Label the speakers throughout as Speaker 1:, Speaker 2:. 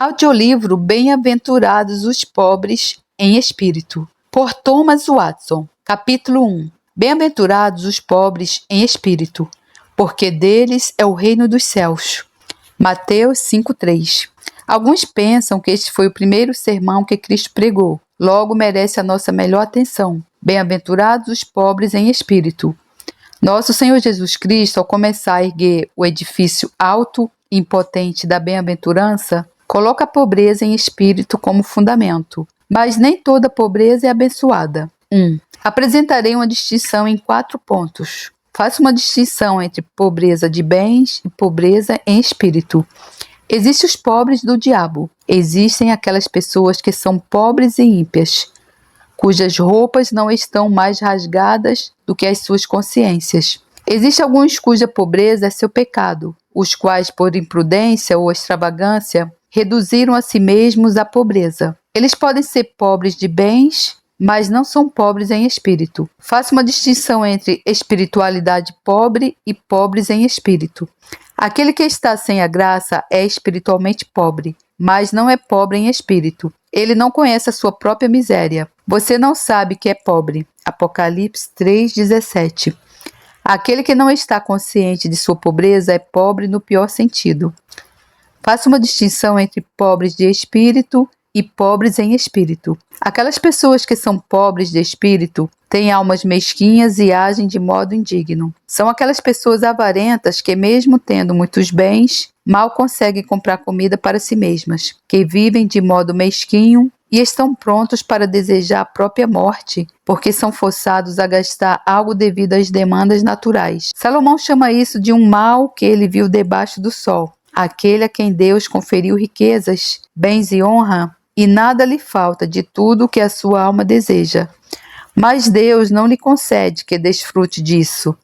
Speaker 1: Audiolivro Bem-aventurados os pobres em espírito, por Thomas Watson. Capítulo 1. Bem-aventurados os pobres em espírito, porque deles é o reino dos céus. Mateus 5:3. Alguns pensam que este foi o primeiro sermão que Cristo pregou, logo merece a nossa melhor atenção. Bem-aventurados os pobres em espírito. Nosso Senhor Jesus Cristo, ao começar a erguer o edifício alto e impotente da bem-aventurança, coloca a pobreza em espírito como fundamento. Mas nem toda pobreza é abençoada. 1. Apresentarei uma distinção em 4 pontos. Faço uma distinção entre pobreza de bens e pobreza em espírito. Existem os pobres do diabo. Existem aquelas pessoas que são pobres e ímpias, cujas roupas não estão mais rasgadas do que as suas consciências. Existem alguns cuja pobreza é seu pecado, os quais, por imprudência ou extravagância, reduziram a si mesmos à pobreza. Eles podem ser pobres de bens, mas não são pobres em espírito. Faço uma distinção entre espiritualidade pobre e pobres em espírito. Aquele que está sem a graça é espiritualmente pobre, mas não é pobre em espírito. Ele não conhece a sua própria miséria. Você não sabe que é pobre. Apocalipse 3:17. Aquele que não está consciente de sua pobreza é pobre no pior sentido. Faço uma distinção entre pobres de espírito e pobres em espírito. Aquelas pessoas que são pobres de espírito têm almas mesquinhas e agem de modo indigno. São aquelas pessoas avarentas que, mesmo tendo muitos bens, mal conseguem comprar comida para si mesmas, que vivem de modo mesquinho e estão prontos para desejar a própria morte, porque são forçados a gastar algo devido às demandas naturais. Salomão chama isso de um mal que ele viu debaixo do sol. Aquele a quem Deus conferiu riquezas, bens e honra, e nada lhe falta de tudo o que a sua alma deseja. Mas Deus não lhe concede que desfrute disso.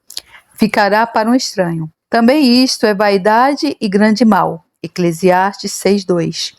Speaker 1: Ficará para um estranho. Também isto é vaidade e grande mal. Eclesiastes 6:2.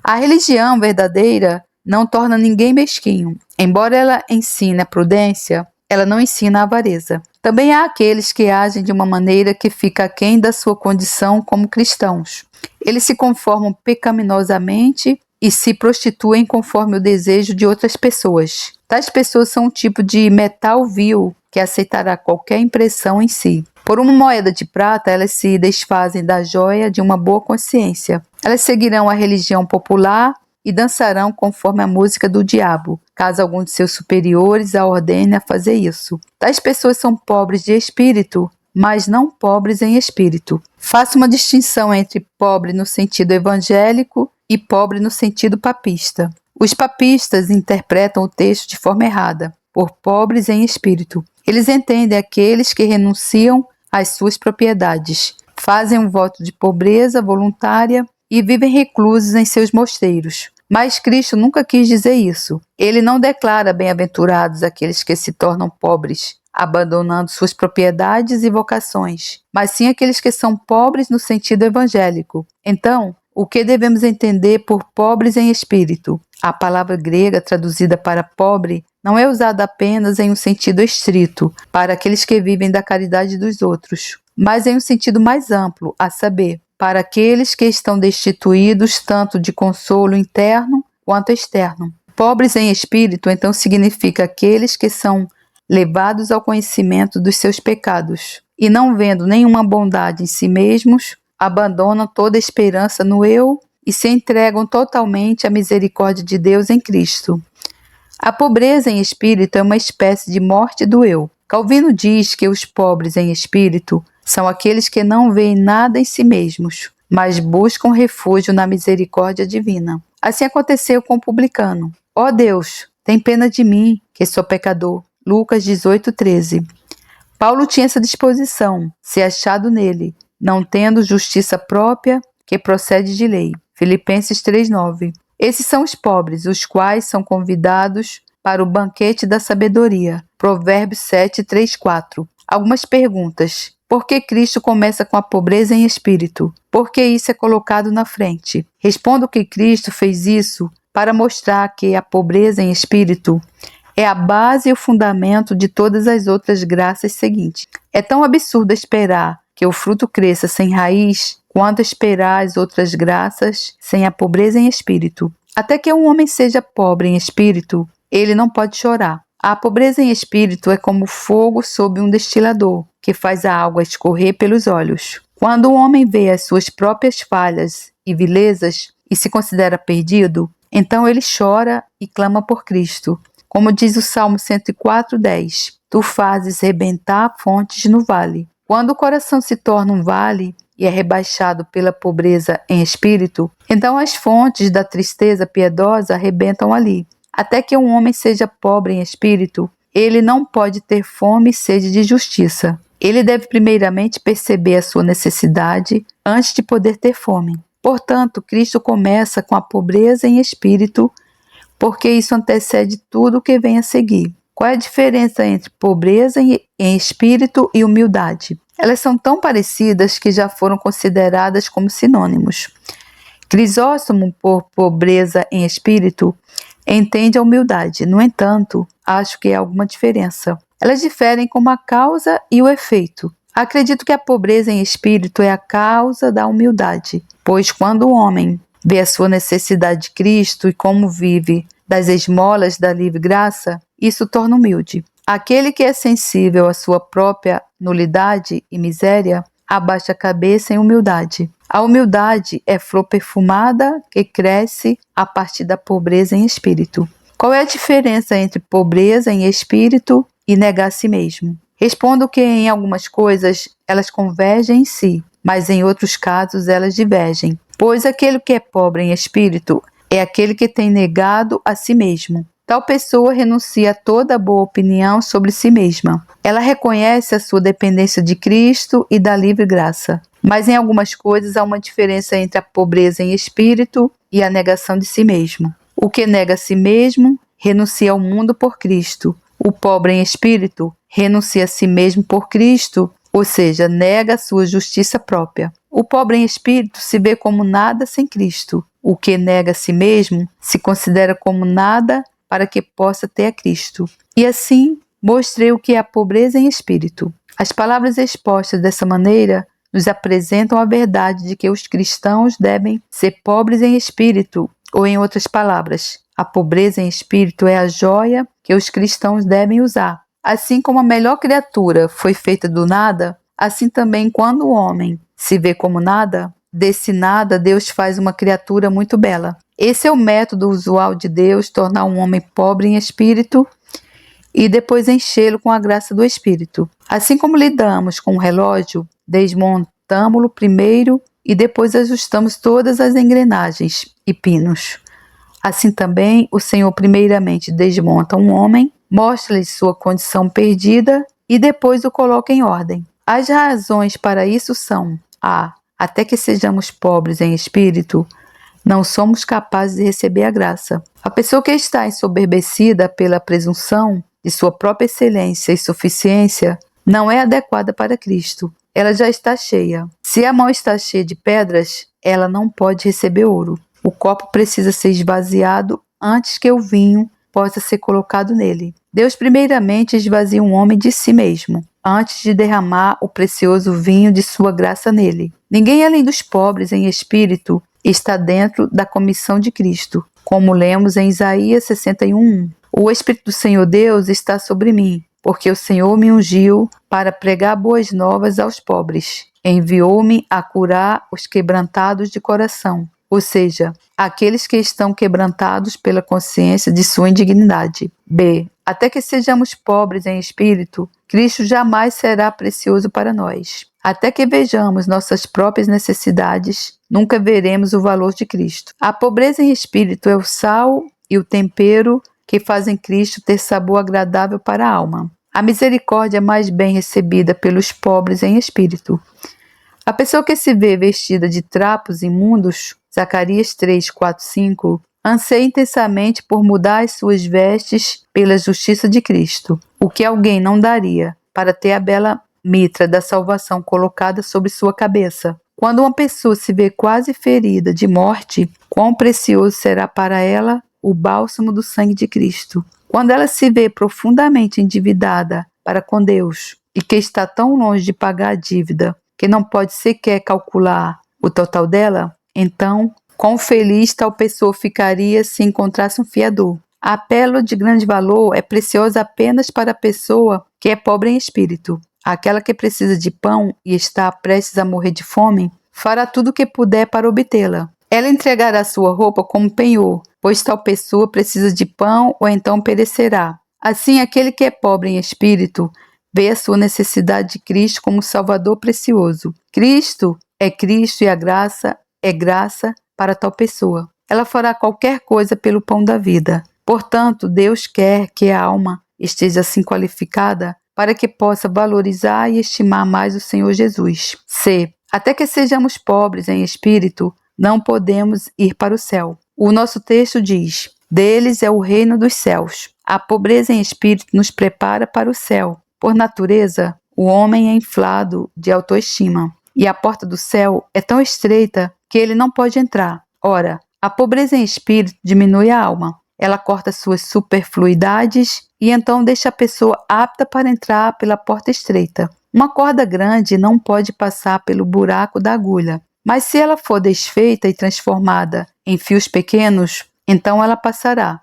Speaker 1: A religião verdadeira não torna ninguém mesquinho. Embora ela ensine a prudência, ela não ensina a avareza. Também há aqueles que agem de uma maneira que fica aquém da sua condição como cristãos. Eles se conformam pecaminosamente e se prostituem conforme o desejo de outras pessoas. Tais pessoas são um tipo de metal vil que aceitará qualquer impressão em si. Por uma moeda de prata, elas se desfazem da joia de uma boa consciência. Elas seguirão a religião popular e dançarão conforme a música do diabo, caso algum de seus superiores a ordene a fazer isso. Tais pessoas são pobres de espírito, mas não pobres em espírito. Faço uma distinção entre pobre no sentido evangélico e pobre no sentido papista. Os papistas interpretam o texto de forma errada, por pobres em espírito. Eles entendem aqueles que renunciam às suas propriedades, fazem um voto de pobreza voluntária e vivem reclusos em seus mosteiros. Mas Cristo nunca quis dizer isso. Ele não declara bem-aventurados aqueles que se tornam pobres, abandonando suas propriedades e vocações, mas sim aqueles que são pobres no sentido evangélico. Então, o que devemos entender por pobres em espírito? A palavra grega traduzida para pobre não é usada apenas em um sentido estrito, para aqueles que vivem da caridade dos outros, mas em um sentido mais amplo, a saber, para aqueles que estão destituídos tanto de consolo interno quanto externo. Pobres em espírito, então, significa aqueles que são levados ao conhecimento dos seus pecados e, não vendo nenhuma bondade em si mesmos, abandonam toda a esperança no eu e se entregam totalmente à misericórdia de Deus em Cristo. A pobreza em espírito é uma espécie de morte do eu. Calvino diz que os pobres em espírito são aqueles que não veem nada em si mesmos, mas buscam refúgio na misericórdia divina. Assim aconteceu com o publicano. Ó Deus, tem pena de mim, que sou pecador. Lucas 18:13. Paulo tinha essa disposição, se achado nele, não tendo justiça própria que procede de lei. Filipenses 3:9. Esses são os pobres, os quais são convidados para o banquete da sabedoria. Provérbios 7:3-4. Algumas perguntas. Por que Cristo começa com a pobreza em espírito? Por que isso é colocado na frente? Respondo que Cristo fez isso para mostrar que a pobreza em espírito é a base e o fundamento de todas as outras graças seguintes. É tão absurdo esperar que o fruto cresça sem raiz, quanto esperar as outras graças sem a pobreza em espírito. Até que um homem seja pobre em espírito, ele não pode chorar. A pobreza em espírito é como fogo sob um destilador, que faz a água escorrer pelos olhos. Quando o homem vê as suas próprias falhas e vilezas e se considera perdido, então ele chora e clama por Cristo. Como diz o Salmo 104:10, tu fazes rebentar fontes no vale. Quando o coração se torna um vale e é rebaixado pela pobreza em espírito, então as fontes da tristeza piedosa arrebentam ali. Até que um homem seja pobre em espírito, ele não pode ter fome e sede de justiça. Ele deve primeiramente perceber a sua necessidade antes de poder ter fome. Portanto, Cristo começa com a pobreza em espírito, porque isso antecede tudo o que vem a seguir. Qual é a diferença entre pobreza em espírito e humildade? Elas são tão parecidas que já foram consideradas como sinônimos. Crisóstomo, por pobreza em espírito, entende a humildade. No entanto, acho que há alguma diferença. Elas diferem como a causa e o efeito. Acredito que a pobreza em espírito é a causa da humildade, pois quando o homem vê a sua necessidade de Cristo e como vive das esmolas da livre graça, isso torna humilde. Aquele que é sensível à sua própria nulidade e miséria, abaixa a cabeça em humildade. A humildade é flor perfumada que cresce a partir da pobreza em espírito. Qual é a diferença entre pobreza em espírito e negar a si mesmo? Respondo que em algumas coisas elas convergem em si, mas em outros casos elas divergem. Pois aquele que é pobre em espírito é aquele que tem negado a si mesmo. Tal pessoa renuncia a toda boa opinião sobre si mesma. Ela reconhece a sua dependência de Cristo e da livre graça. Mas em algumas coisas há uma diferença entre a pobreza em espírito e a negação de si mesmo. O que nega a si mesmo renuncia ao mundo por Cristo. O pobre em espírito renuncia a si mesmo por Cristo, ou seja, nega a sua justiça própria. O pobre em espírito se vê como nada sem Cristo. O que nega a si mesmo se considera como nada para que possa ter a Cristo. E assim, mostrei o que é a pobreza em espírito. As palavras expostas dessa maneira nos apresentam a verdade de que os cristãos devem ser pobres em espírito, ou em outras palavras, a pobreza em espírito é a joia que os cristãos devem usar. Assim como a melhor criatura foi feita do nada, assim também quando o homem se vê como nada, desse nada Deus faz uma criatura muito bela. Esse é o método usual de Deus, tornar um homem pobre em espírito e depois enchê-lo com a graça do Espírito. Assim como lidamos com um relógio, desmontamo-lo primeiro e depois ajustamos todas as engrenagens e pinos. Assim também o Senhor primeiramente desmonta um homem, mostra-lhe sua condição perdida e depois o coloca em ordem. As razões para isso são: a. Até que sejamos pobres em espírito, não somos capazes de receber a graça. A pessoa que está ensoberbecida pela presunção de sua própria excelência e suficiência não é adequada para Cristo. Ela já está cheia. Se a mão está cheia de pedras, ela não pode receber ouro. O copo precisa ser esvaziado antes que o vinho possa ser colocado nele. Deus primeiramente esvazia um homem de si mesmo, antes de derramar o precioso vinho de sua graça nele. Ninguém além dos pobres em espírito está dentro da comissão de Cristo, como lemos em Isaías 61:1. O Espírito do Senhor Deus está sobre mim, porque o Senhor me ungiu para pregar boas novas aos pobres. Enviou-me a curar os quebrantados de coração, ou seja, aqueles que estão quebrantados pela consciência de sua indignidade. B. Até que sejamos pobres em espírito, Cristo jamais será precioso para nós. Até que vejamos nossas próprias necessidades, nunca veremos o valor de Cristo. A pobreza em espírito é o sal e o tempero que fazem Cristo ter sabor agradável para a alma. A misericórdia é mais bem recebida pelos pobres em espírito. A pessoa que se vê vestida de trapos imundos, Zacarias 3:4-5, anseia intensamente por mudar as suas vestes pela justiça de Cristo, o que alguém não daria para ter a bela mitra da salvação colocada sobre sua cabeça. Quando uma pessoa se vê quase ferida de morte, quão precioso será para ela o bálsamo do sangue de Cristo. Quando ela se vê profundamente endividada para com Deus e que está tão longe de pagar a dívida, que não pode sequer calcular o total dela, então, quão feliz tal pessoa ficaria se encontrasse um fiador. A pérola de grande valor é preciosa apenas para a pessoa que é pobre em espírito. Aquela que precisa de pão e está prestes a morrer de fome, fará tudo o que puder para obtê-la. Ela entregará sua roupa como penhor, pois tal pessoa precisa de pão ou então perecerá. Assim, aquele que é pobre em espírito vê a sua necessidade de Cristo como Salvador precioso. Cristo e a graça é graça para tal pessoa. Ela fará qualquer coisa pelo pão da vida. Portanto, Deus quer que a alma esteja assim qualificada para que possa valorizar e estimar mais o Senhor Jesus. C. Até que sejamos pobres em espírito, não podemos ir para o céu. O nosso texto diz: deles é o reino dos céus. A pobreza em espírito nos prepara para o céu. Por natureza, o homem é inflado de autoestima, e a porta do céu é tão estreita que ele não pode entrar. Ora, a pobreza em espírito diminui a alma. Ela corta suas superfluidades e então deixa a pessoa apta para entrar pela porta estreita. Uma corda grande não pode passar pelo buraco da agulha, mas se ela for desfeita e transformada em fios pequenos, então ela passará.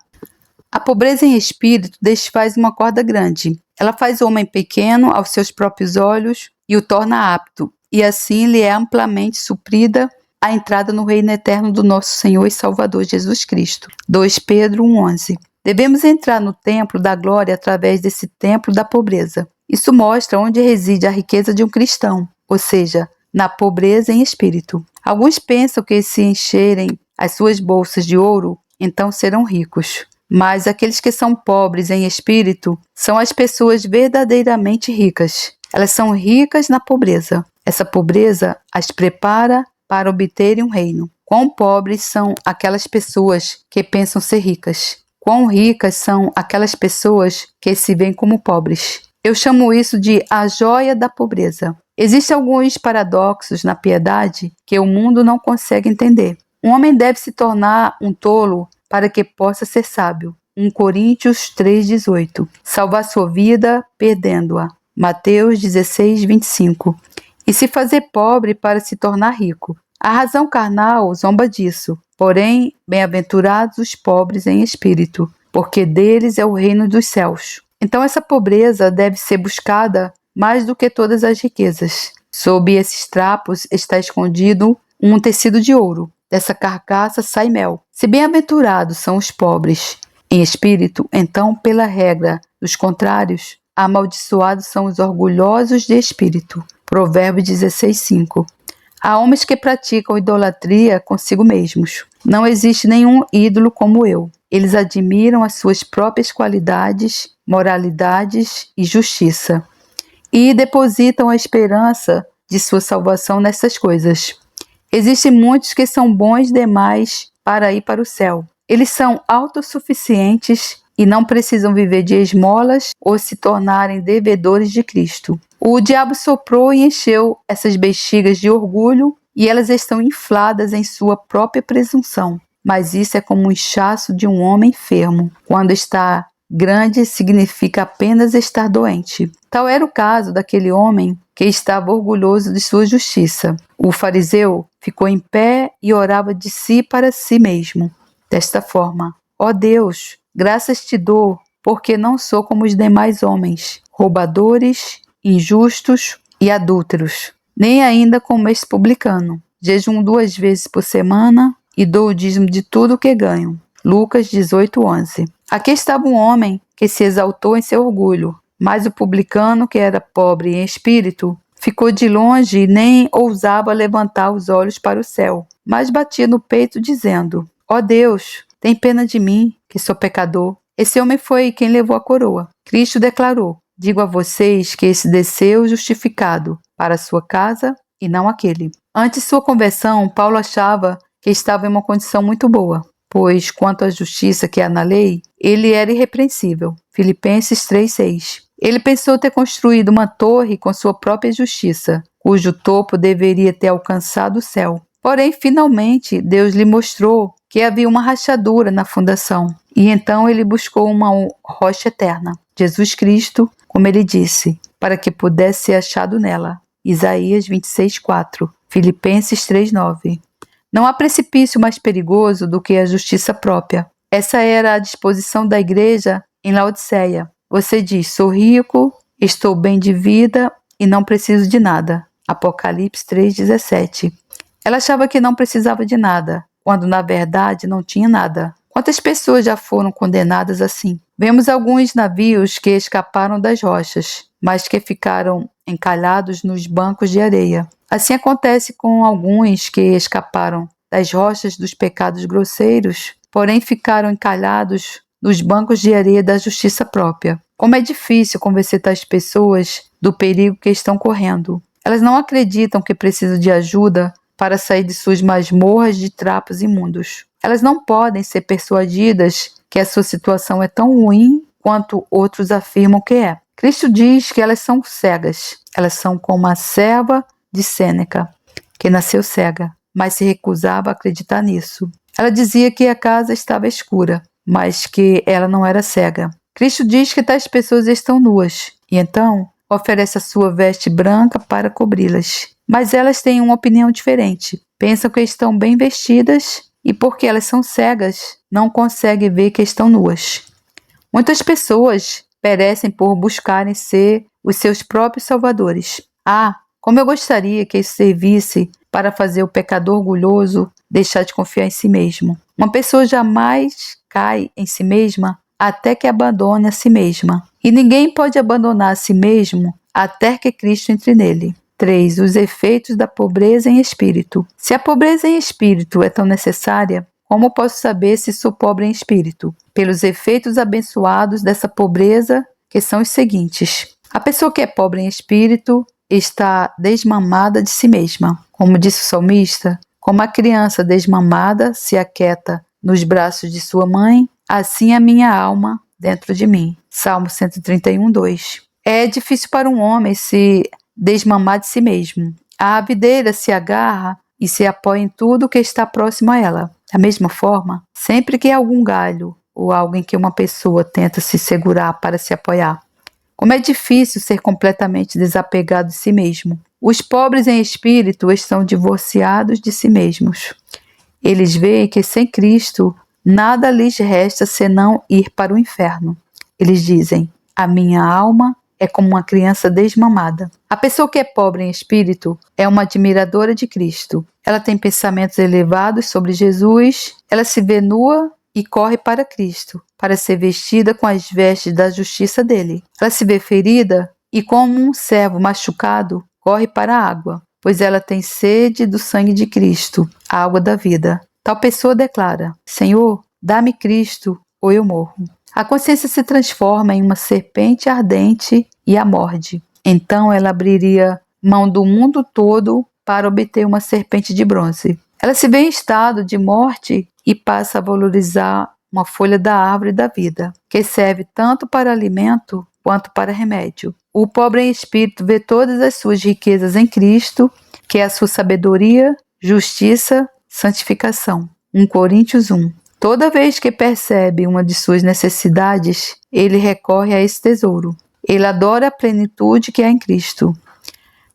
Speaker 1: A pobreza em espírito desfaz uma corda grande. Ela faz o homem pequeno aos seus próprios olhos e o torna apto, e assim lhe é amplamente suprida a entrada no reino eterno do nosso Senhor e Salvador Jesus Cristo. 2 Pedro 1,11. Devemos entrar no templo da glória através desse templo da pobreza. Isso mostra onde reside a riqueza de um cristão, ou seja, na pobreza em espírito. Alguns pensam que se encherem as suas bolsas de ouro, então serão ricos. Mas aqueles que são pobres em espírito são as pessoas verdadeiramente ricas. Elas são ricas na pobreza. Essa pobreza as prepara para obterem um reino. Quão pobres são aquelas pessoas que pensam ser ricas? Quão ricas são aquelas pessoas que se veem como pobres? Eu chamo isso de a joia da pobreza. Existem alguns paradoxos na piedade que o mundo não consegue entender. Um homem deve se tornar um tolo para que possa ser sábio. 1 Coríntios 3,18. Salvar sua vida perdendo-a. Mateus 16,25. E se fazer pobre para se tornar rico. A razão carnal zomba disso. Porém, bem-aventurados os pobres em espírito, porque deles é o reino dos céus. Então essa pobreza deve ser buscada mais do que todas as riquezas. Sob esses trapos está escondido um tecido de ouro. Dessa carcaça sai mel. Se bem-aventurados são os pobres em espírito, então, pela regra dos contrários, amaldiçoados são os orgulhosos de espírito. Provérbios 16:5. Há homens que praticam idolatria consigo mesmos. Não existe nenhum ídolo como eu. Eles admiram as suas próprias qualidades, moralidades e justiça, e depositam a esperança de sua salvação nessas coisas. Existem muitos que são bons demais para ir para o céu. Eles são autossuficientes e não precisam viver de esmolas ou se tornarem devedores de Cristo. O diabo soprou e encheu essas bexigas de orgulho e elas estão infladas em sua própria presunção. Mas isso é como o inchaço de um homem enfermo. Quando está grande, significa apenas estar doente. Tal era o caso daquele homem que estava orgulhoso de sua justiça. O fariseu ficou em pé e orava de si para si mesmo, desta forma: ó Deus, graças te dou, porque não sou como os demais homens, roubadores, injustos e adúlteros, nem ainda como este publicano. Jejuo 2 vezes por semana e dou o dízimo de tudo o que ganho. Lucas 18:11. Aqui estava um homem que se exaltou em seu orgulho, mas o publicano, que era pobre em espírito, ficou de longe e nem ousava levantar os olhos para o céu, mas batia no peito dizendo: ó Deus, tem pena de mim, que sou pecador. Esse homem foi quem levou a coroa. Cristo declarou: digo a vocês que esse desceu justificado para a sua casa e não aquele. Antes de sua conversão, Paulo achava que estava em uma condição muito boa, pois quanto à justiça que há na lei, ele era irrepreensível. Filipenses 3:6. Ele pensou ter construído uma torre com sua própria justiça, cujo topo deveria ter alcançado o céu. Porém, finalmente, Deus lhe mostrou que havia uma rachadura na fundação, e então ele buscou uma rocha eterna, Jesus Cristo, como ele disse, para que pudesse ser achado nela. Isaías 26:4, Filipenses 3:9. Não há precipício mais perigoso do que a justiça própria. Essa era a disposição da igreja em Laodiceia. Você diz: sou rico, estou bem de vida e não preciso de nada. Apocalipse 3:17. Ela achava que não precisava de nada, quando na verdade não tinha nada. Quantas pessoas já foram condenadas assim? Vemos alguns navios que escaparam das rochas, mas que ficaram encalhados nos bancos de areia. Assim acontece com alguns que escaparam das rochas dos pecados grosseiros, porém ficaram encalhados nos bancos de areia da justiça própria. Como é difícil convencer tais pessoas do perigo que estão correndo. Elas não acreditam que precisam de ajuda para sair de suas masmorras de trapos imundos. Elas não podem ser persuadidas que a sua situação é tão ruim quanto outros afirmam que é. Cristo diz que elas são cegas. Elas são como a serva de Sêneca, que nasceu cega, mas se recusava a acreditar nisso. Ela dizia que a casa estava escura, mas que ela não era cega. Cristo diz que tais pessoas estão nuas, e então oferece a sua veste branca para cobri-las. Mas elas têm uma opinião diferente. Pensam que estão bem vestidas e, porque elas são cegas, não conseguem ver que estão nuas. Muitas pessoas perecem por buscarem ser os seus próprios salvadores. Ah, como eu gostaria que isso servisse para fazer o pecador orgulhoso deixar de confiar em si mesmo. Uma pessoa jamais cai em si mesma até que abandone a si mesma. E ninguém pode abandonar a si mesmo até que Cristo entre nele. 3. Os efeitos da pobreza em espírito. Se a pobreza em espírito é tão necessária, como posso saber se sou pobre em espírito? Pelos efeitos abençoados dessa pobreza, que são os seguintes. A pessoa que é pobre em espírito está desmamada de si mesma. Como disse o salmista, como a criança desmamada se aquieta nos braços de sua mãe, assim a minha alma dentro de mim. Salmo 131:2. É difícil para um homem se desmamar de si mesmo. A videira se agarra e se apoia em tudo que está próximo a ela. Da mesma forma, sempre que há algum galho ou algo em que uma pessoa tenta se segurar para se apoiar, como é difícil ser completamente desapegado de si mesmo. Os pobres em espírito estão divorciados de si mesmos. Eles veem que sem Cristo nada lhes resta senão ir para o inferno. Eles dizem: a minha alma é como uma criança desmamada. A pessoa que é pobre em espírito é uma admiradora de Cristo. Ela tem pensamentos elevados sobre Jesus, ela se vê nua e corre para Cristo, para ser vestida com as vestes da justiça dele. Ela se vê ferida e, como um servo machucado, corre para a água, pois ela tem sede do sangue de Cristo, a água da vida. Tal pessoa declara: Senhor, dá-me Cristo ou eu morro. A consciência se transforma em uma serpente ardente e a morde. Então ela abriria mão do mundo todo para obter uma serpente de bronze. Ela se vê em estado de morte e passa a valorizar uma folha da árvore da vida, que serve tanto para alimento quanto para remédio. O pobre em espírito vê todas as suas riquezas em Cristo, que é a sua sabedoria, justiça, santificação. 1 Coríntios 1. Toda vez que percebe uma de suas necessidades, ele recorre a esse tesouro. Ele adora a plenitude que há em Cristo.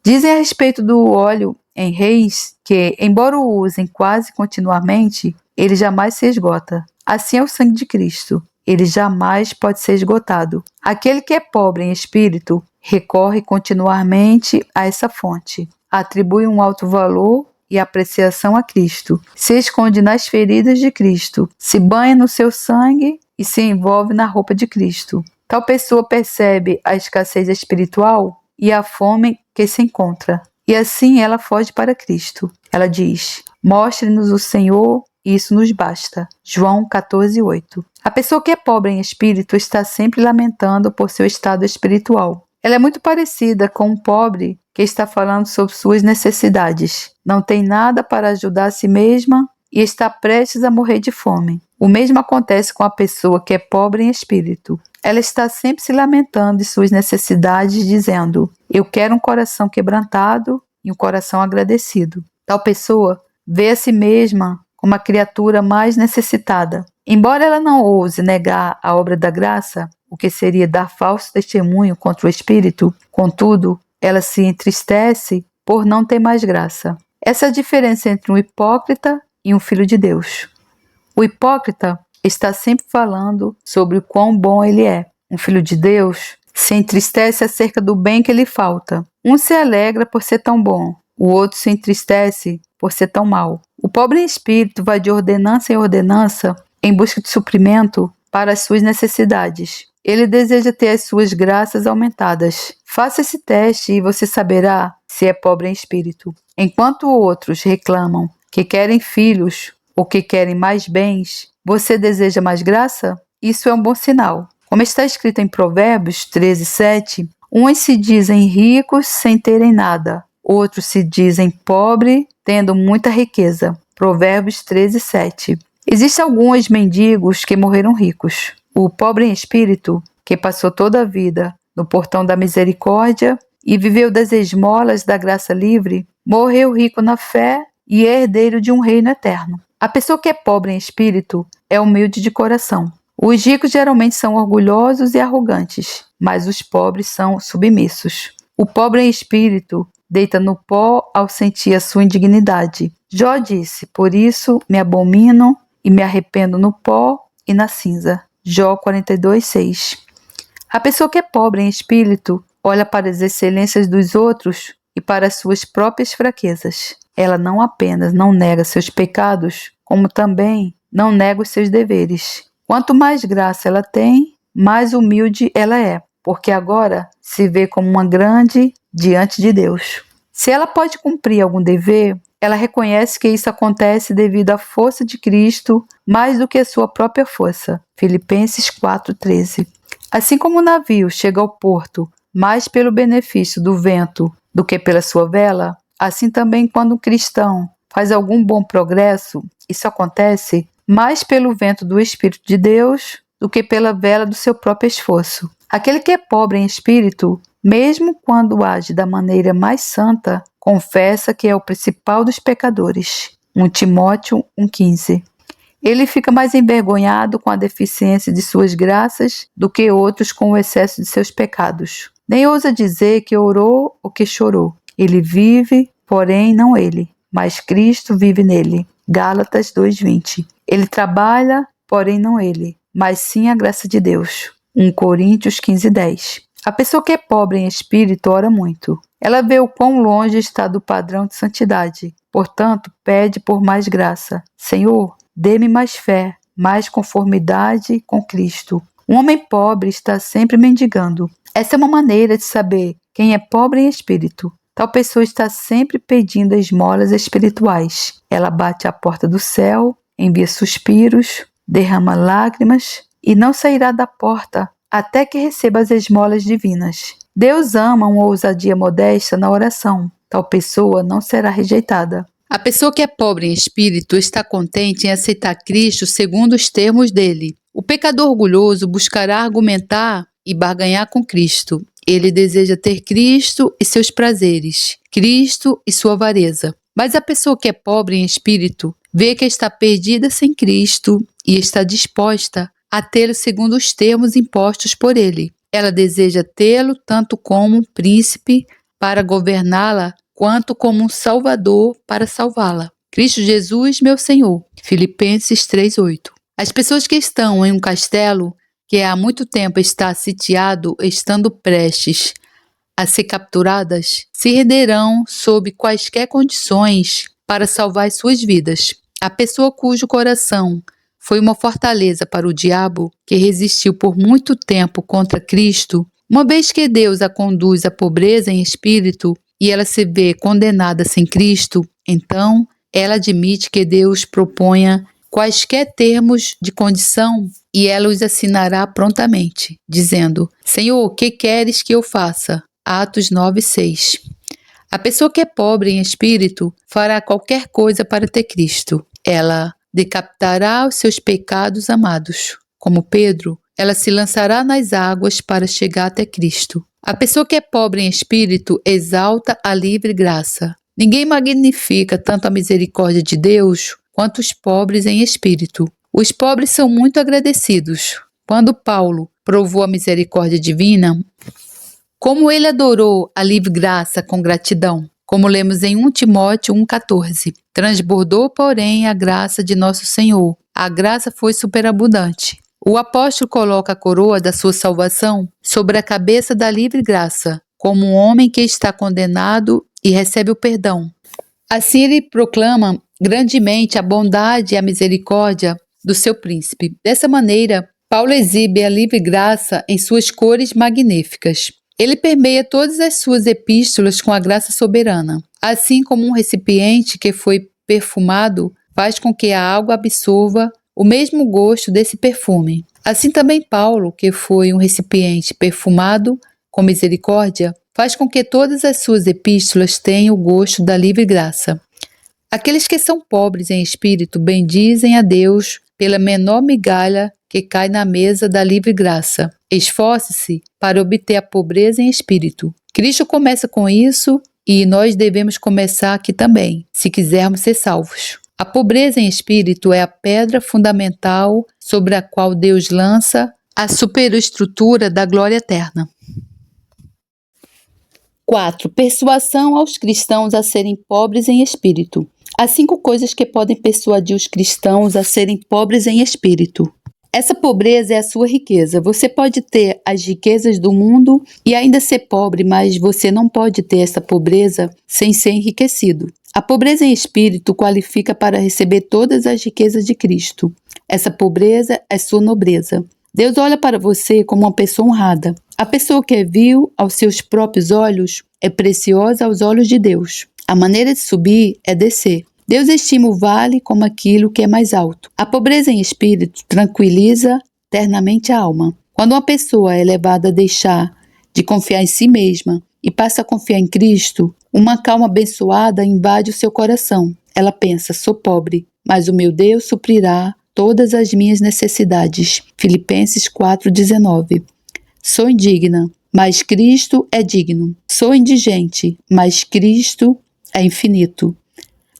Speaker 1: Dizem a respeito do óleo em Reis que, embora o usem quase continuamente, ele jamais se esgota. Assim é o sangue de Cristo. Ele jamais pode ser esgotado. Aquele que é pobre em espírito recorre continuamente a essa fonte. Atribui um alto valor e apreciação a Cristo. Se esconde nas feridas de Cristo. Se banha no seu sangue e se envolve na roupa de Cristo. Tal pessoa percebe a escassez espiritual e a fome que se encontra. E assim ela foge para Cristo. Ela diz: mostre-nos o Senhor, e isso nos basta. João 14:8. A pessoa que é pobre em espírito está sempre lamentando por seu estado espiritual. Ela é muito parecida com um pobre que está falando sobre suas necessidades. Não tem nada para ajudar a si mesma e está prestes a morrer de fome. O mesmo acontece com a pessoa que é pobre em espírito. Ela está sempre se lamentando de suas necessidades, dizendo: eu quero um coração quebrantado e um coração agradecido. Tal pessoa vê a si mesma como a criatura mais necessitada. Embora ela não ouse negar a obra da graça, o que seria dar falso testemunho contra o Espírito, contudo, ela se entristece por não ter mais graça. Essa é a diferença entre um hipócrita e um filho de Deus. O hipócrita está sempre falando sobre o quão bom ele é. Um filho de Deus se entristece acerca do bem que lhe falta. Um se alegra por ser tão bom, o outro se entristece por ser tão mau. O pobre em espírito vai de ordenança em ordenança em busca de suprimento para as suas necessidades. Ele deseja ter as suas graças aumentadas. Faça esse teste e você saberá se é pobre em espírito. Enquanto outros reclamam que querem filhos ou que querem mais bens, você deseja mais graça? Isso é um bom sinal. Como está escrito em Provérbios 13:7, uns se dizem ricos sem terem nada, outros se dizem pobres tendo muita riqueza. Provérbios 13:7. Existem alguns mendigos que morreram ricos. O pobre em espírito, que passou toda a vida no portão da misericórdia e viveu das esmolas da graça livre, morreu rico na fé e é herdeiro de um reino eterno. A pessoa que é pobre em espírito é humilde de coração. Os ricos geralmente são orgulhosos e arrogantes, mas os pobres são submissos. O pobre em espírito deita no pó ao sentir a sua indignidade. Jó disse: por isso me abomino e me arrependo no pó e na cinza. Jó 42:6. A pessoa que é pobre em espírito olha para as excelências dos outros e para as suas próprias fraquezas. Ela não apenas não nega seus pecados, como também não nega os seus deveres. Quanto mais graça ela tem, mais humilde ela é, porque agora se vê como uma grande diante de Deus. Se ela pode cumprir algum dever, ela reconhece que isso acontece devido à força de Cristo mais do que a sua própria força. Filipenses 4:13. Assim como o navio chega ao porto mais pelo benefício do vento do que pela sua vela, assim também quando um cristão faz algum bom progresso, isso acontece mais pelo vento do Espírito de Deus do que pela vela do seu próprio esforço. Aquele que é pobre em espírito, mesmo quando age da maneira mais santa, confessa que é o principal dos pecadores. 1 Timóteo 1,15. Ele fica mais envergonhado com a deficiência de suas graças do que outros com o excesso de seus pecados. Nem ousa dizer que orou ou que chorou. Ele vive, porém não ele, mas Cristo vive nele. Gálatas 2:20. Ele trabalha, porém não ele, mas sim a graça de Deus. 1 Coríntios 15:10. A pessoa que é pobre em espírito ora muito. Ela vê o quão longe está do padrão de santidade. Portanto, pede por mais graça. Senhor, dê-me mais fé, mais conformidade com Cristo. Um homem pobre está sempre mendigando. Essa é uma maneira de saber quem é pobre em espírito. Tal pessoa está sempre pedindo esmolas espirituais. Ela bate à porta do céu, envia suspiros, derrama lágrimas e não sairá da porta até que receba as esmolas divinas. Deus ama uma ousadia modesta na oração. Tal pessoa não será rejeitada. A pessoa que é pobre em espírito está contente em aceitar Cristo segundo os termos dele. O pecador orgulhoso buscará argumentar e barganhar com Cristo. Ele deseja ter Cristo e seus prazeres, Cristo e sua avareza. Mas a pessoa que é pobre em espírito vê que está perdida sem Cristo e está disposta a tê-lo segundo os termos impostos por ele. Ela deseja tê-lo tanto como um príncipe para governá-la, quanto como um salvador para salvá-la. Cristo Jesus, meu Senhor. Filipenses 3:8. As pessoas que estão em um castelo que há muito tempo está sitiado, estando prestes a ser capturadas, se renderão sob quaisquer condições para salvar suas vidas. A pessoa cujo coração foi uma fortaleza para o diabo, que resistiu por muito tempo contra Cristo, uma vez que Deus a conduz à pobreza em espírito e ela se vê condenada sem Cristo, então ela admite que Deus proponha quaisquer termos de condição e ela os assinará prontamente, dizendo: Senhor, o que queres que eu faça? Atos 9:6. A pessoa que é pobre em espírito fará qualquer coisa para ter Cristo. Ela decapitará os seus pecados amados. Como Pedro, ela se lançará nas águas para chegar até Cristo. A pessoa que é pobre em espírito exalta a livre graça. Ninguém magnifica tanto a misericórdia de Deus quanto os pobres em espírito. Os pobres são muito agradecidos. Quando Paulo provou a misericórdia divina, Como ele adorou a livre graça com gratidão, como lemos em 1 Timóteo 1,14. Transbordou, porém, a graça de nosso Senhor. A graça foi superabundante. O apóstolo coloca a coroa da sua salvação sobre a cabeça da livre graça, como um homem que está condenado e recebe o perdão. Assim ele proclama grandemente a bondade e a misericórdia do seu príncipe. Dessa maneira, Paulo exibe a livre graça em suas cores magníficas. Ele permeia todas as suas epístolas com a graça soberana. Assim como um recipiente que foi perfumado faz com que a água absorva o mesmo gosto desse perfume. Assim também Paulo, que foi um recipiente perfumado com misericórdia, faz com que todas as suas epístolas tenham o gosto da livre graça. Aqueles que são pobres em espírito bendizem a Deus pela menor migalha que cai na mesa da livre graça. Esforce-se para obter a pobreza em espírito. Cristo começa com isso e nós devemos começar aqui também, se quisermos ser salvos. A pobreza em espírito é a pedra fundamental sobre a qual Deus lança a superestrutura da glória eterna. 4. Persuasão aos cristãos a serem pobres em espírito. Há 5 coisas que podem persuadir os cristãos a serem pobres em espírito. Essa pobreza é a sua riqueza. Você pode ter as riquezas do mundo e ainda ser pobre, mas você não pode ter essa pobreza sem ser enriquecido. A pobreza em espírito qualifica para receber todas as riquezas de Cristo. Essa pobreza é sua nobreza. Deus olha para você como uma pessoa honrada. A pessoa que é vil aos seus próprios olhos é preciosa aos olhos de Deus. A maneira de subir é descer. Deus estima o vale como aquilo que é mais alto. A pobreza em espírito tranquiliza eternamente a alma. Quando uma pessoa é levada a deixar de confiar em si mesma e passa a confiar em Cristo, uma calma abençoada invade o seu coração. Ela pensa: sou pobre, mas o meu Deus suprirá todas as minhas necessidades. Filipenses 4,19. Sou indigna, mas Cristo é digno. Sou indigente, mas Cristo é infinito.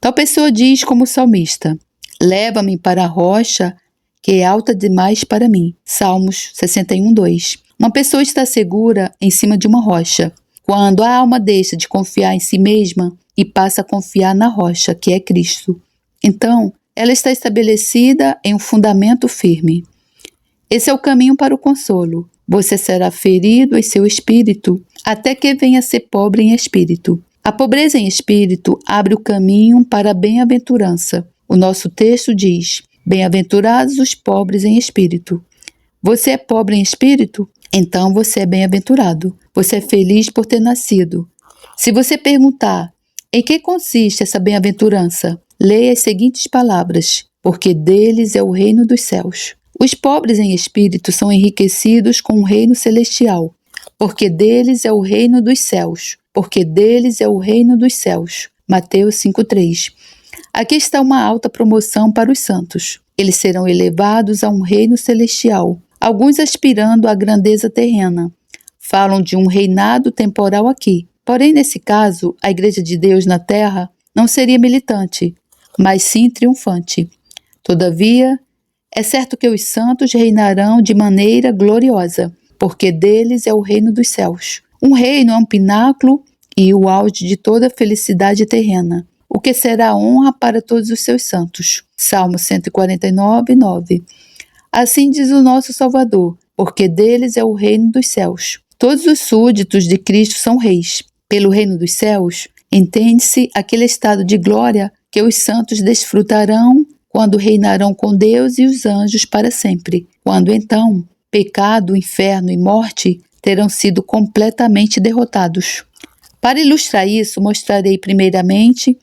Speaker 1: Tal pessoa diz como salmista: leva-me para a rocha que é alta demais para mim. Salmos 61:2. Uma pessoa está segura em cima de uma rocha. Quando a alma deixa de confiar em si mesma e passa a confiar na rocha, que é Cristo, então ela está estabelecida em um fundamento firme. Esse é o caminho para o consolo. Você será ferido em seu espírito até que venha a ser pobre em espírito. A pobreza em espírito abre o caminho para a bem-aventurança. O nosso texto diz: bem-aventurados os pobres em espírito. Você é pobre em espírito? Então você é bem-aventurado. Você é feliz por ter nascido. Se você perguntar: em que consiste essa bem-aventurança? Leia as seguintes palavras: porque deles é o reino dos céus. Os pobres em espírito são enriquecidos com o reino celestial, porque deles é o reino dos céus. Porque deles é o reino dos céus. Mateus 5:3. Aqui está uma alta promoção para os santos. Eles serão elevados a um reino celestial, alguns aspirando à grandeza terrena. Falam de um reinado temporal aqui. Porém, nesse caso, a Igreja de Deus na terra não seria militante, mas sim triunfante. Todavia, é certo que os santos reinarão de maneira gloriosa, porque deles é o reino dos céus. Um reino é um pináculo e o auge de toda a felicidade terrena, o que será honra para todos os seus santos. Salmo 149:9. Assim diz o nosso Salvador, porque deles é o reino dos céus. Todos os súditos de Cristo são reis. Pelo reino dos céus, entende-se aquele estado de glória que os santos desfrutarão quando reinarão com Deus e os anjos para sempre. Quando então, pecado, inferno e morte terão sido completamente derrotados. Para ilustrar isso, mostrarei primeiramente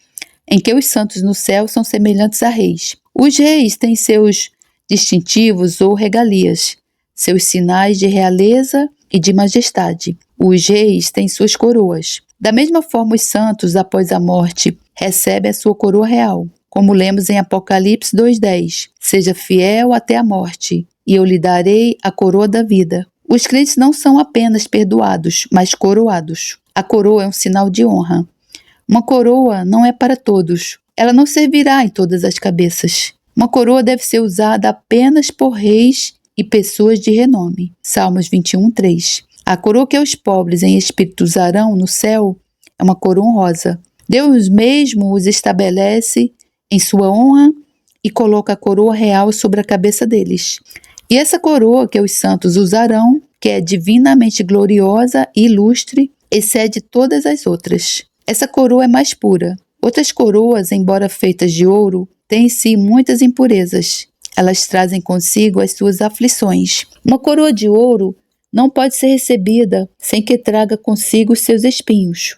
Speaker 1: em que os santos no céu são semelhantes a reis. Os reis têm seus distintivos ou regalias, seus sinais de realeza e de majestade. Os reis têm suas coroas. Da mesma forma, os santos, após a morte, recebem a sua coroa real, como lemos em Apocalipse 2:10. Seja fiel até a morte, e eu lhe darei a coroa da vida. Os crentes não são apenas perdoados, mas coroados. A coroa é um sinal de honra. Uma coroa não é para todos. Ela não servirá em todas as cabeças. Uma coroa deve ser usada apenas por reis e pessoas de renome. Salmos 21:3. A coroa que os pobres em espírito usarão no céu é uma coroa honrosa. Deus mesmo os estabelece em sua honra e coloca a coroa real sobre a cabeça deles. E essa coroa que os santos usarão, que é divinamente gloriosa e ilustre, excede todas as outras. Essa coroa é mais pura. Outras coroas, embora feitas de ouro, têm em si muitas impurezas. Elas trazem consigo as suas aflições. Uma coroa de ouro não pode ser recebida sem que traga consigo os seus espinhos.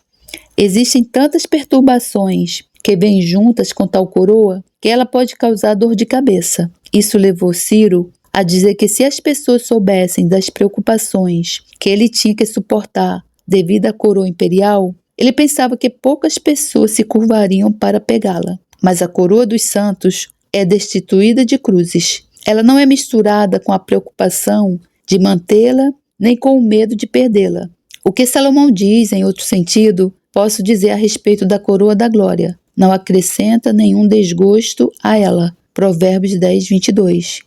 Speaker 1: Existem tantas perturbações que vêm juntas com tal coroa que ela pode causar dor de cabeça. Isso levou Ciro a dizer que se as pessoas soubessem das preocupações que ele tinha que suportar devido à coroa imperial, ele pensava que poucas pessoas se curvariam para pegá-la. Mas a coroa dos santos é destituída de cruzes. Ela não é misturada com a preocupação de mantê-la, nem com o medo de perdê-la. O que Salomão diz, em outro sentido, posso dizer a respeito da coroa da glória. Não acrescenta nenhum desgosto a ela. Provérbios 10, 22.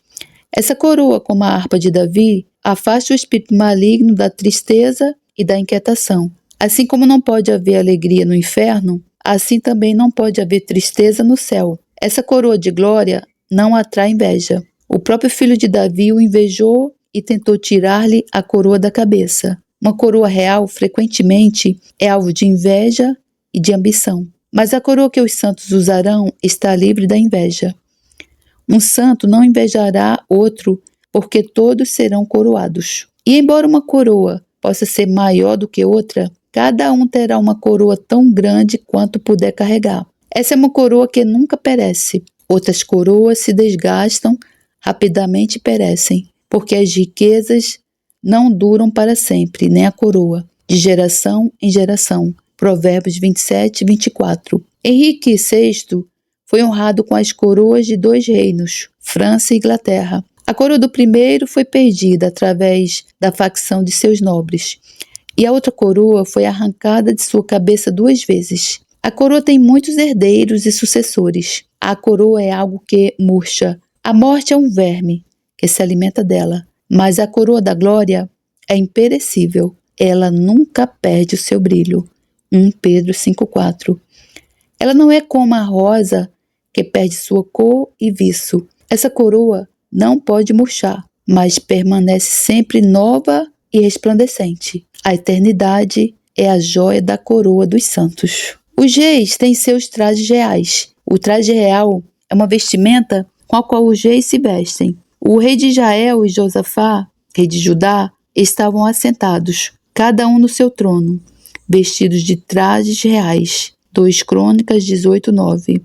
Speaker 1: Essa coroa, como a harpa de Davi, afasta o espírito maligno da tristeza e da inquietação. Assim como não pode haver alegria no inferno, assim também não pode haver tristeza no céu. Essa coroa de glória não atrai inveja. O próprio filho de Davi o invejou e tentou tirar-lhe a coroa da cabeça. Uma coroa real, frequentemente, é alvo de inveja e de ambição. Mas a coroa que os santos usarão está livre da inveja. Um santo não invejará outro, porque todos serão coroados. E embora uma coroa possa ser maior do que outra, cada um terá uma coroa tão grande quanto puder carregar. Essa é uma coroa que nunca perece. Outras coroas se desgastam, rapidamente perecem, porque as riquezas não duram para sempre, nem a coroa, de geração em geração. Provérbios 27, 24. Henrique VI foi honrado com as coroas de 2 reinos, França e Inglaterra. A coroa do primeiro foi perdida através da facção de seus nobres, e a outra coroa foi arrancada de sua cabeça 2 vezes. A coroa tem muitos herdeiros e sucessores. A coroa é algo que murcha. A morte é um verme que se alimenta dela, mas a coroa da glória é imperecível. Ela nunca perde o seu brilho. 1 Pedro 5,4. Ela não é como a rosa que perde sua cor e viço. Essa coroa não pode murchar, mas permanece sempre nova e resplandecente. A eternidade é a joia da coroa dos santos. Os reis têm seus trajes reais. O traje real é uma vestimenta com a qual os reis se vestem. O rei de Israel e Josafá, rei de Judá, estavam assentados, cada um no seu trono, vestidos de trajes reais. 2 Crônicas 18:9.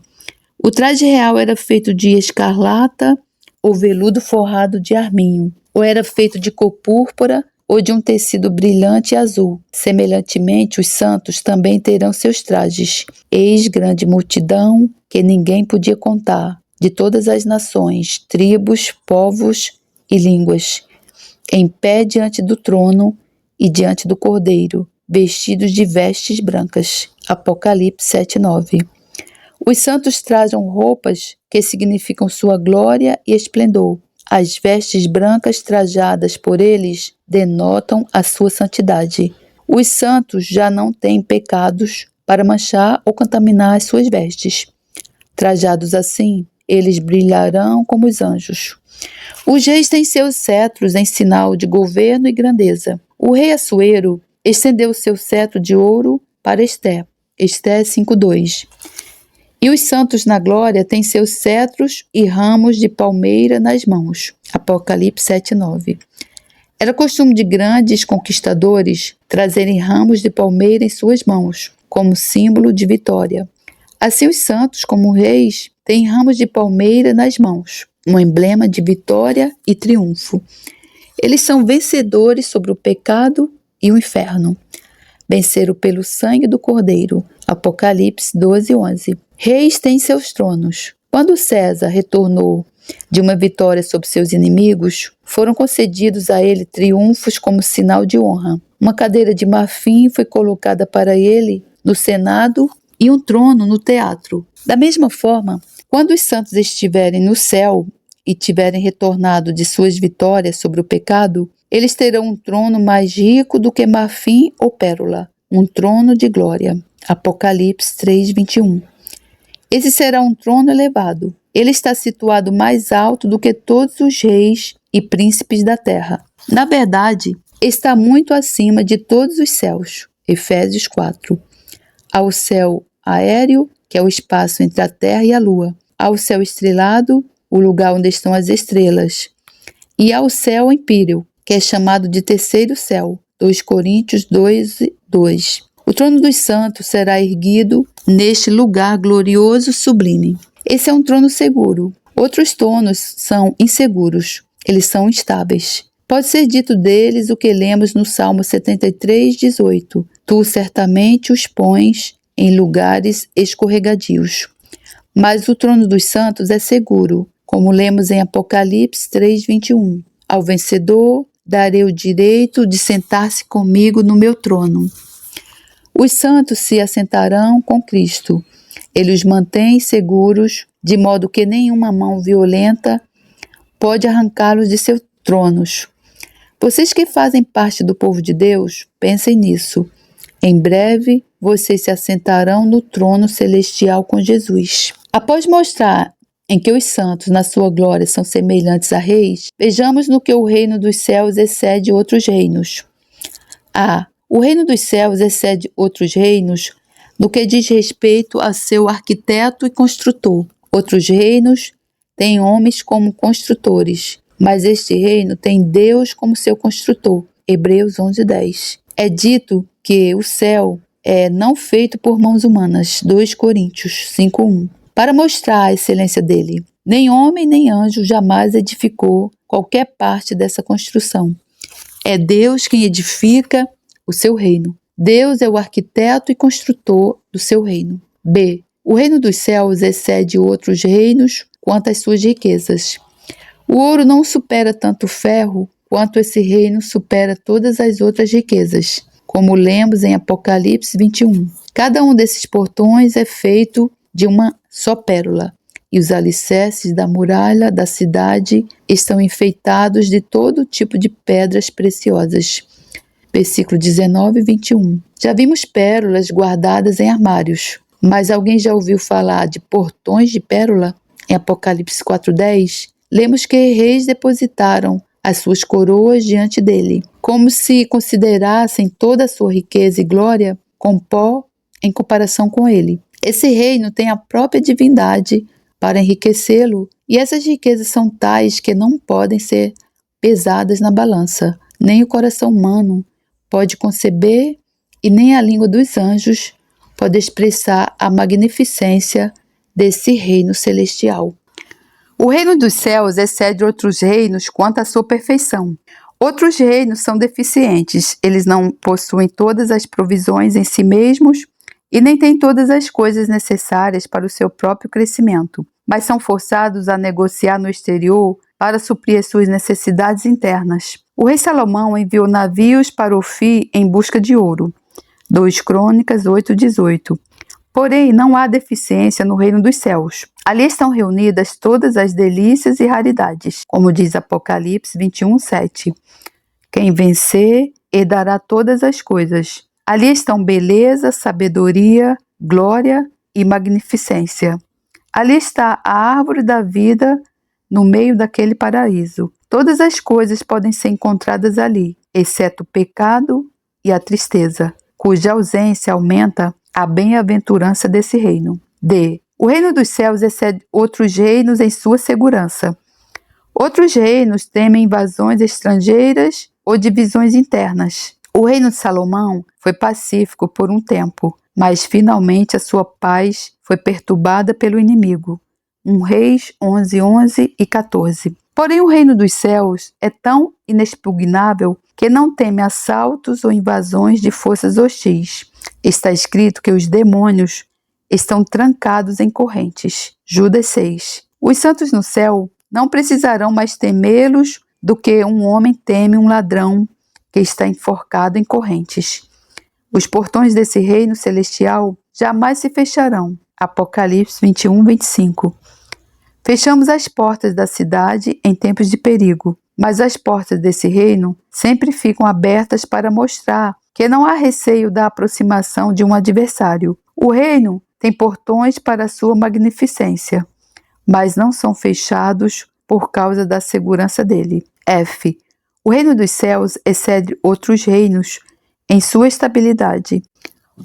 Speaker 1: O traje real era feito de escarlata ou veludo forrado de arminho, ou era feito de cor púrpura ou de um tecido brilhante azul. Semelhantemente, os santos também terão seus trajes. Eis grande multidão que ninguém podia contar, de todas as nações, tribos, povos e línguas, em pé diante do trono e diante do Cordeiro, vestidos de vestes brancas. Apocalipse 7:9. Os santos trazem roupas que significam sua glória e esplendor. As vestes brancas trajadas por eles denotam a sua santidade. Os santos já não têm pecados para manchar ou contaminar as suas vestes. Trajados assim, eles brilharão como os anjos. Os reis têm seus cetros em sinal de governo e grandeza. O rei Assuero estendeu seu cetro de ouro para Esté. Esté 5:2. E os santos na glória têm seus cetros e ramos de palmeira nas mãos. Apocalipse 7:9. Era costume de grandes conquistadores trazerem ramos de palmeira em suas mãos, como símbolo de vitória. Assim os santos, como reis, têm ramos de palmeira nas mãos, um emblema de vitória e triunfo. Eles são vencedores sobre o pecado e o inferno. Venceram pelo sangue do Cordeiro. Apocalipse 12:11. Reis têm seus tronos. Quando César retornou de uma vitória sobre seus inimigos, foram concedidos a ele triunfos como sinal de honra. Uma cadeira de marfim foi colocada para ele no Senado e um trono no teatro. Da mesma forma, quando os santos estiverem no céu e tiverem retornado de suas vitórias sobre o pecado, Eles terão um trono mais rico do que marfim ou pérola, um trono de glória. Apocalipse 3:21. Esse será um trono elevado. Ele está situado mais alto do que todos os reis e príncipes da terra. Na verdade, está muito acima de todos os céus. Efésios 4. Ao céu aéreo, que é o espaço entre a terra e a lua. Ao céu estrelado, o lugar onde estão as estrelas. E ao céu empíreo, que é chamado de terceiro céu. 2 Coríntios 2:2. O trono dos santos será erguido neste lugar glorioso e sublime. Esse é um trono seguro. Outros tronos são inseguros. Eles são instáveis. Pode ser dito deles o que lemos no Salmo 73:18. Tu certamente os pões em lugares escorregadios. Mas o trono dos santos é seguro, como lemos em Apocalipse 3:21. Ao vencedor darei o direito de sentar-se comigo no meu trono. Os santos se assentarão com Cristo. Ele os mantém seguros, de modo que nenhuma mão violenta pode arrancá-los de seus tronos. Vocês que fazem parte do povo de Deus, pensem nisso. Em breve, vocês se assentarão no trono celestial com Jesus. Após mostrar em que os santos, na sua glória, são semelhantes a reis, vejamos no que o reino dos céus excede outros reinos. O reino dos céus excede outros reinos no que diz respeito a seu arquiteto e construtor. Outros reinos têm homens como construtores, mas este reino tem Deus como seu construtor. Hebreus 11:10. É dito que o céu é não feito por mãos humanas. 2 Coríntios 5:1. Para mostrar a excelência dele, nem homem nem anjo jamais edificou qualquer parte dessa construção. É Deus quem edifica o seu reino. Deus é o arquiteto e construtor do seu reino. B. O reino dos céus excede outros reinos quanto às suas riquezas. O ouro não supera tanto o ferro quanto esse reino supera todas as outras riquezas, como lemos em Apocalipse 21. Cada um desses portões é feito de uma só pérola, e os alicerces da muralha da cidade estão enfeitados de todo tipo de pedras preciosas. Versículo 19 e 21. Já vimos pérolas guardadas em armários, mas alguém já ouviu falar de portões de pérola? Em Apocalipse 4:10, lemos que reis depositaram as suas coroas diante dele, como se considerassem toda a sua riqueza e glória com pó em comparação com ele. Esse reino tem a própria divindade para enriquecê-lo, e essas riquezas são tais que não podem ser pesadas na balança. Nem o coração humano pode conceber e nem a língua dos anjos pode expressar a magnificência desse reino celestial. O reino dos céus excede outros reinos quanto à sua perfeição. Outros reinos são deficientes, eles não possuem todas as provisões em si mesmos e nem têm todas as coisas necessárias para o seu próprio crescimento, mas são forçados a negociar no exterior para suprir as suas necessidades internas. O rei Salomão enviou navios para Ofir em busca de ouro. 2 Crônicas 8:18. Porém, não há deficiência no reino dos céus. Ali estão reunidas todas as delícias e raridades, como diz Apocalipse 21:7. Quem vencer herdará todas as coisas. Ali estão beleza, sabedoria, glória e magnificência. Ali está a árvore da vida no meio daquele paraíso. Todas as coisas podem ser encontradas ali, exceto o pecado e a tristeza, cuja ausência aumenta a bem-aventurança desse reino. D. O reino dos céus excede outros reinos em sua segurança. Outros reinos temem invasões estrangeiras ou divisões internas. O reino de Salomão foi pacífico por um tempo, mas finalmente a sua paz foi perturbada pelo inimigo. 1 Reis 11:11 e 14. Porém, o reino dos céus é tão inexpugnável que não teme assaltos ou invasões de forças hostis. Está escrito que os demônios estão trancados em correntes. Judas 6. Os santos no céu não precisarão mais temê-los do que um homem teme um ladrão que está enforcado em correntes. Os portões desse reino celestial jamais se fecharão. Apocalipse 21:25. Fechamos as portas da cidade em tempos de perigo, mas as portas desse reino sempre ficam abertas para mostrar que não há receio da aproximação de um adversário. O reino tem portões para a sua magnificência, mas não são fechados por causa da segurança dele. F. O reino dos céus excede outros reinos em sua estabilidade.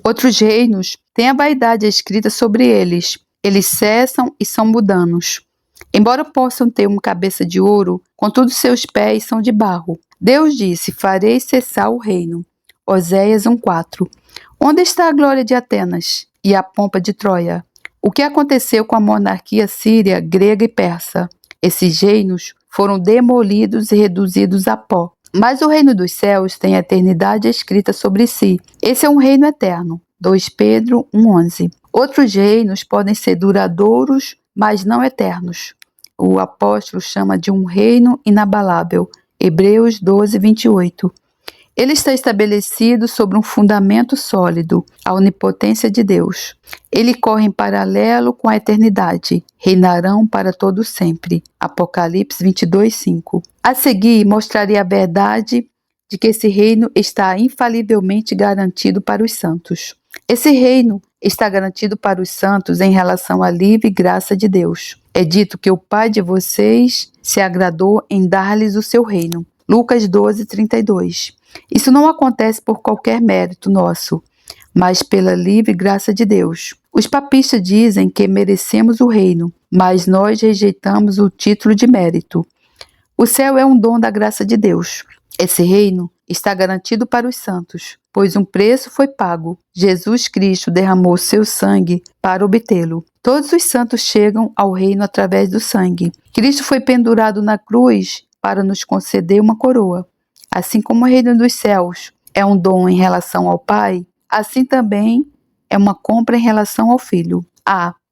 Speaker 1: Outros reinos têm a vaidade escrita sobre eles. Eles cessam e são mudanos. Embora possam ter uma cabeça de ouro, contudo seus pés são de barro. Deus disse: farei cessar o reino. Oséias 1:4. Onde está a glória de Atenas e a pompa de Troia? O que aconteceu com a monarquia síria, grega e persa? Esses reinos foram demolidos e reduzidos a pó. Mas o reino dos céus tem a eternidade escrita sobre si. Esse é um reino eterno. 2 Pedro 1:11. Outros reinos podem ser duradouros, mas não eternos. O apóstolo chama de um reino inabalável. Hebreus 12:28. Ele está estabelecido sobre um fundamento sólido, a onipotência de Deus. Ele corre em paralelo com a eternidade. Reinarão para todo sempre. Apocalipse 22:5. A seguir, mostrarei a verdade de que esse reino está infalivelmente garantido para os santos. Esse reino está garantido para os santos em relação à livre graça de Deus. É dito que o Pai de vocês se agradou em dar-lhes o seu reino. Lucas 12:32. Isso não acontece por qualquer mérito nosso, mas pela livre graça de Deus. Os papistas dizem que merecemos o reino, mas nós rejeitamos o título de mérito. O céu é um dom da graça de Deus. Esse reino está garantido para os santos, pois um preço foi pago. Jesus Cristo derramou seu sangue para obtê-lo. Todos os santos chegam ao reino através do sangue. Cristo foi pendurado na cruz para nos conceder uma coroa. Assim como o reino dos céus é um dom em relação ao Pai, assim também é uma compra em relação ao Filho.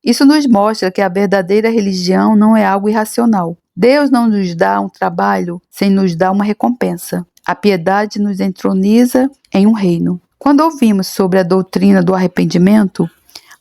Speaker 1: Isso nos mostra que a verdadeira religião não é algo irracional. Deus não nos dá um trabalho sem nos dar uma recompensa. A piedade nos entroniza em um reino. Quando ouvimos sobre a doutrina do arrependimento,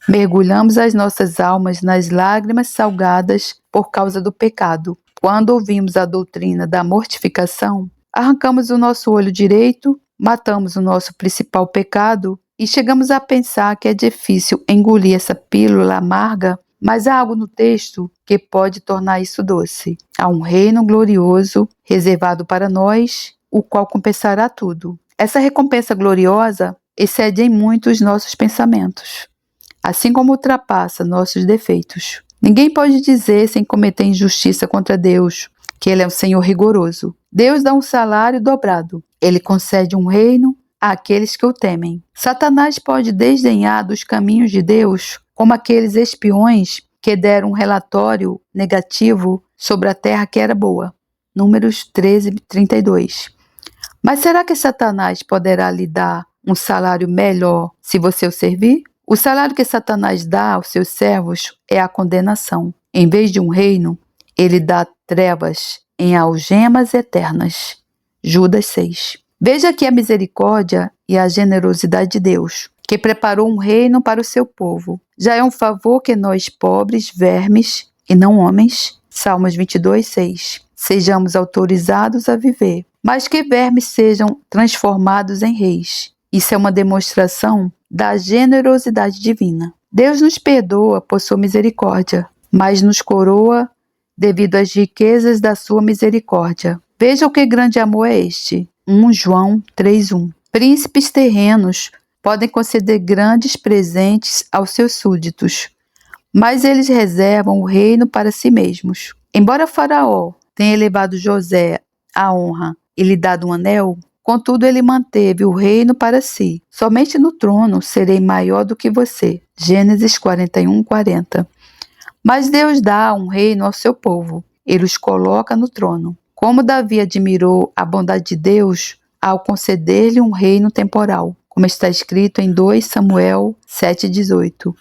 Speaker 1: mergulhamos as nossas almas nas lágrimas salgadas por causa do pecado. Quando ouvimos a doutrina da mortificação, arrancamos o nosso olho direito, matamos o nosso principal pecado e chegamos a pensar que é difícil engolir essa pílula amarga, mas há algo no texto que pode tornar isso doce. Há um reino glorioso reservado para nós, o qual compensará tudo. Essa recompensa gloriosa excede em muito os nossos pensamentos, assim como ultrapassa nossos defeitos. Ninguém pode dizer sem cometer injustiça contra Deus que Ele é um Senhor rigoroso. Deus dá um salário dobrado. Ele concede um reino àqueles que o temem. Satanás pode desdenhar dos caminhos de Deus, como aqueles espiões que deram um relatório negativo sobre a terra que era boa. Números 13:32. Mas será que Satanás poderá lhe dar um salário melhor se você o servir? O salário que Satanás dá aos seus servos é a condenação. Em vez de um reino, ele dá trevas em algemas eternas. Judas 6. Veja aqui a misericórdia e a generosidade de Deus, que preparou um reino para o seu povo. Já é um favor que nós, pobres, vermes e não homens, Salmos 22:6, sejamos autorizados a viver, mas que vermes sejam transformados em reis. Isso é uma demonstração da generosidade divina. Deus nos perdoa por sua misericórdia, mas nos coroa devido às riquezas da sua misericórdia. Veja o que grande amor é este. 1 João 3:1. Príncipes terrenos podem conceder grandes presentes aos seus súditos, mas eles reservam o reino para si mesmos. Embora Faraó tenha elevado José à honra e lhe dado um anel, contudo ele manteve o reino para si. Somente no trono serei maior do que você. Gênesis 41:40. Mas Deus dá um reino ao seu povo. Ele os coloca no trono. Como Davi admirou a bondade de Deus ao conceder-lhe um reino temporal, como está escrito em 2 Samuel 7:18.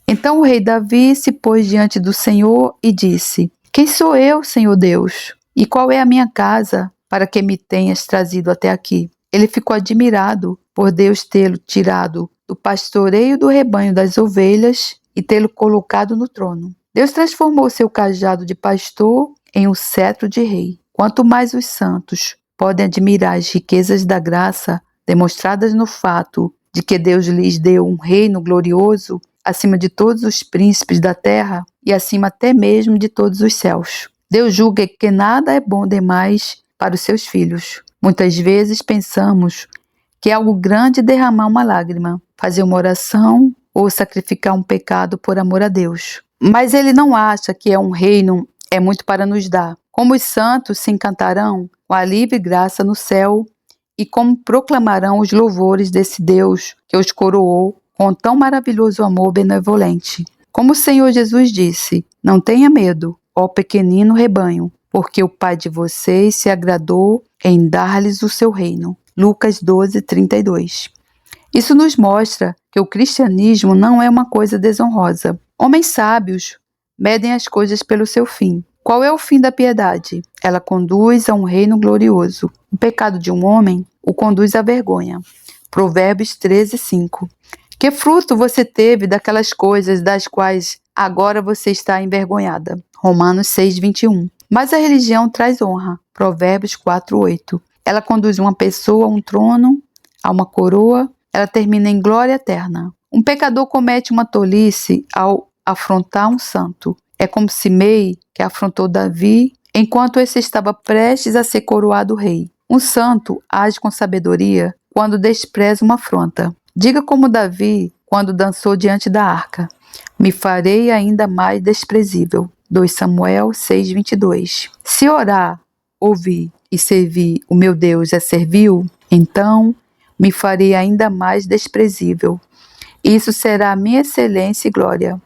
Speaker 1: Então o rei Davi se pôs diante do Senhor e disse: Quem sou eu, Senhor Deus? E qual é a minha casa para que me tenhas trazido até aqui? Ele ficou admirado por Deus tê-lo tirado do pastoreio do rebanho das ovelhas e tê-lo colocado no trono. Deus transformou seu cajado de pastor em um cetro de rei. Quanto mais os santos podem admirar as riquezas da graça demonstradas no fato de que Deus lhes deu um reino glorioso acima de todos os príncipes da terra e acima até mesmo de todos os céus. Deus julga que nada é bom demais para os seus filhos. Muitas vezes pensamos que é algo grande derramar uma lágrima, fazer uma oração ou sacrificar um pecado por amor a Deus. Mas Ele não acha que um reino é muito para nos dar. Como os santos se encantarão com a livre graça no céu e como proclamarão os louvores desse Deus que os coroou com tão maravilhoso amor benevolente. Como o Senhor Jesus disse, não tenha medo, ó pequenino rebanho, porque o Pai de vocês se agradou em dar-lhes o seu reino. Lucas 12:32. Isso nos mostra que o cristianismo não é uma coisa desonrosa. Homens sábios medem as coisas pelo seu fim. Qual é o fim da piedade? Ela conduz a um reino glorioso. O pecado de um homem o conduz à vergonha. Provérbios 13:5. Que fruto você teve daquelas coisas das quais agora você está envergonhada? Romanos 6:21. Mas a religião traz honra. Provérbios 4:8. Ela conduz uma pessoa a um trono, a uma coroa, ela termina em glória eterna. Um pecador comete uma tolice ao afrontar um santo. É como Simei, que afrontou Davi, enquanto esse estava prestes a ser coroado rei. Um santo age com sabedoria quando despreza uma afronta. Diga como Davi, quando dançou diante da arca: me farei ainda mais desprezível. 2 Samuel 6:22. Se orar, ouvir e servir o meu Deus é servil, então me farei ainda mais desprezível. Isso será a minha excelência e glória.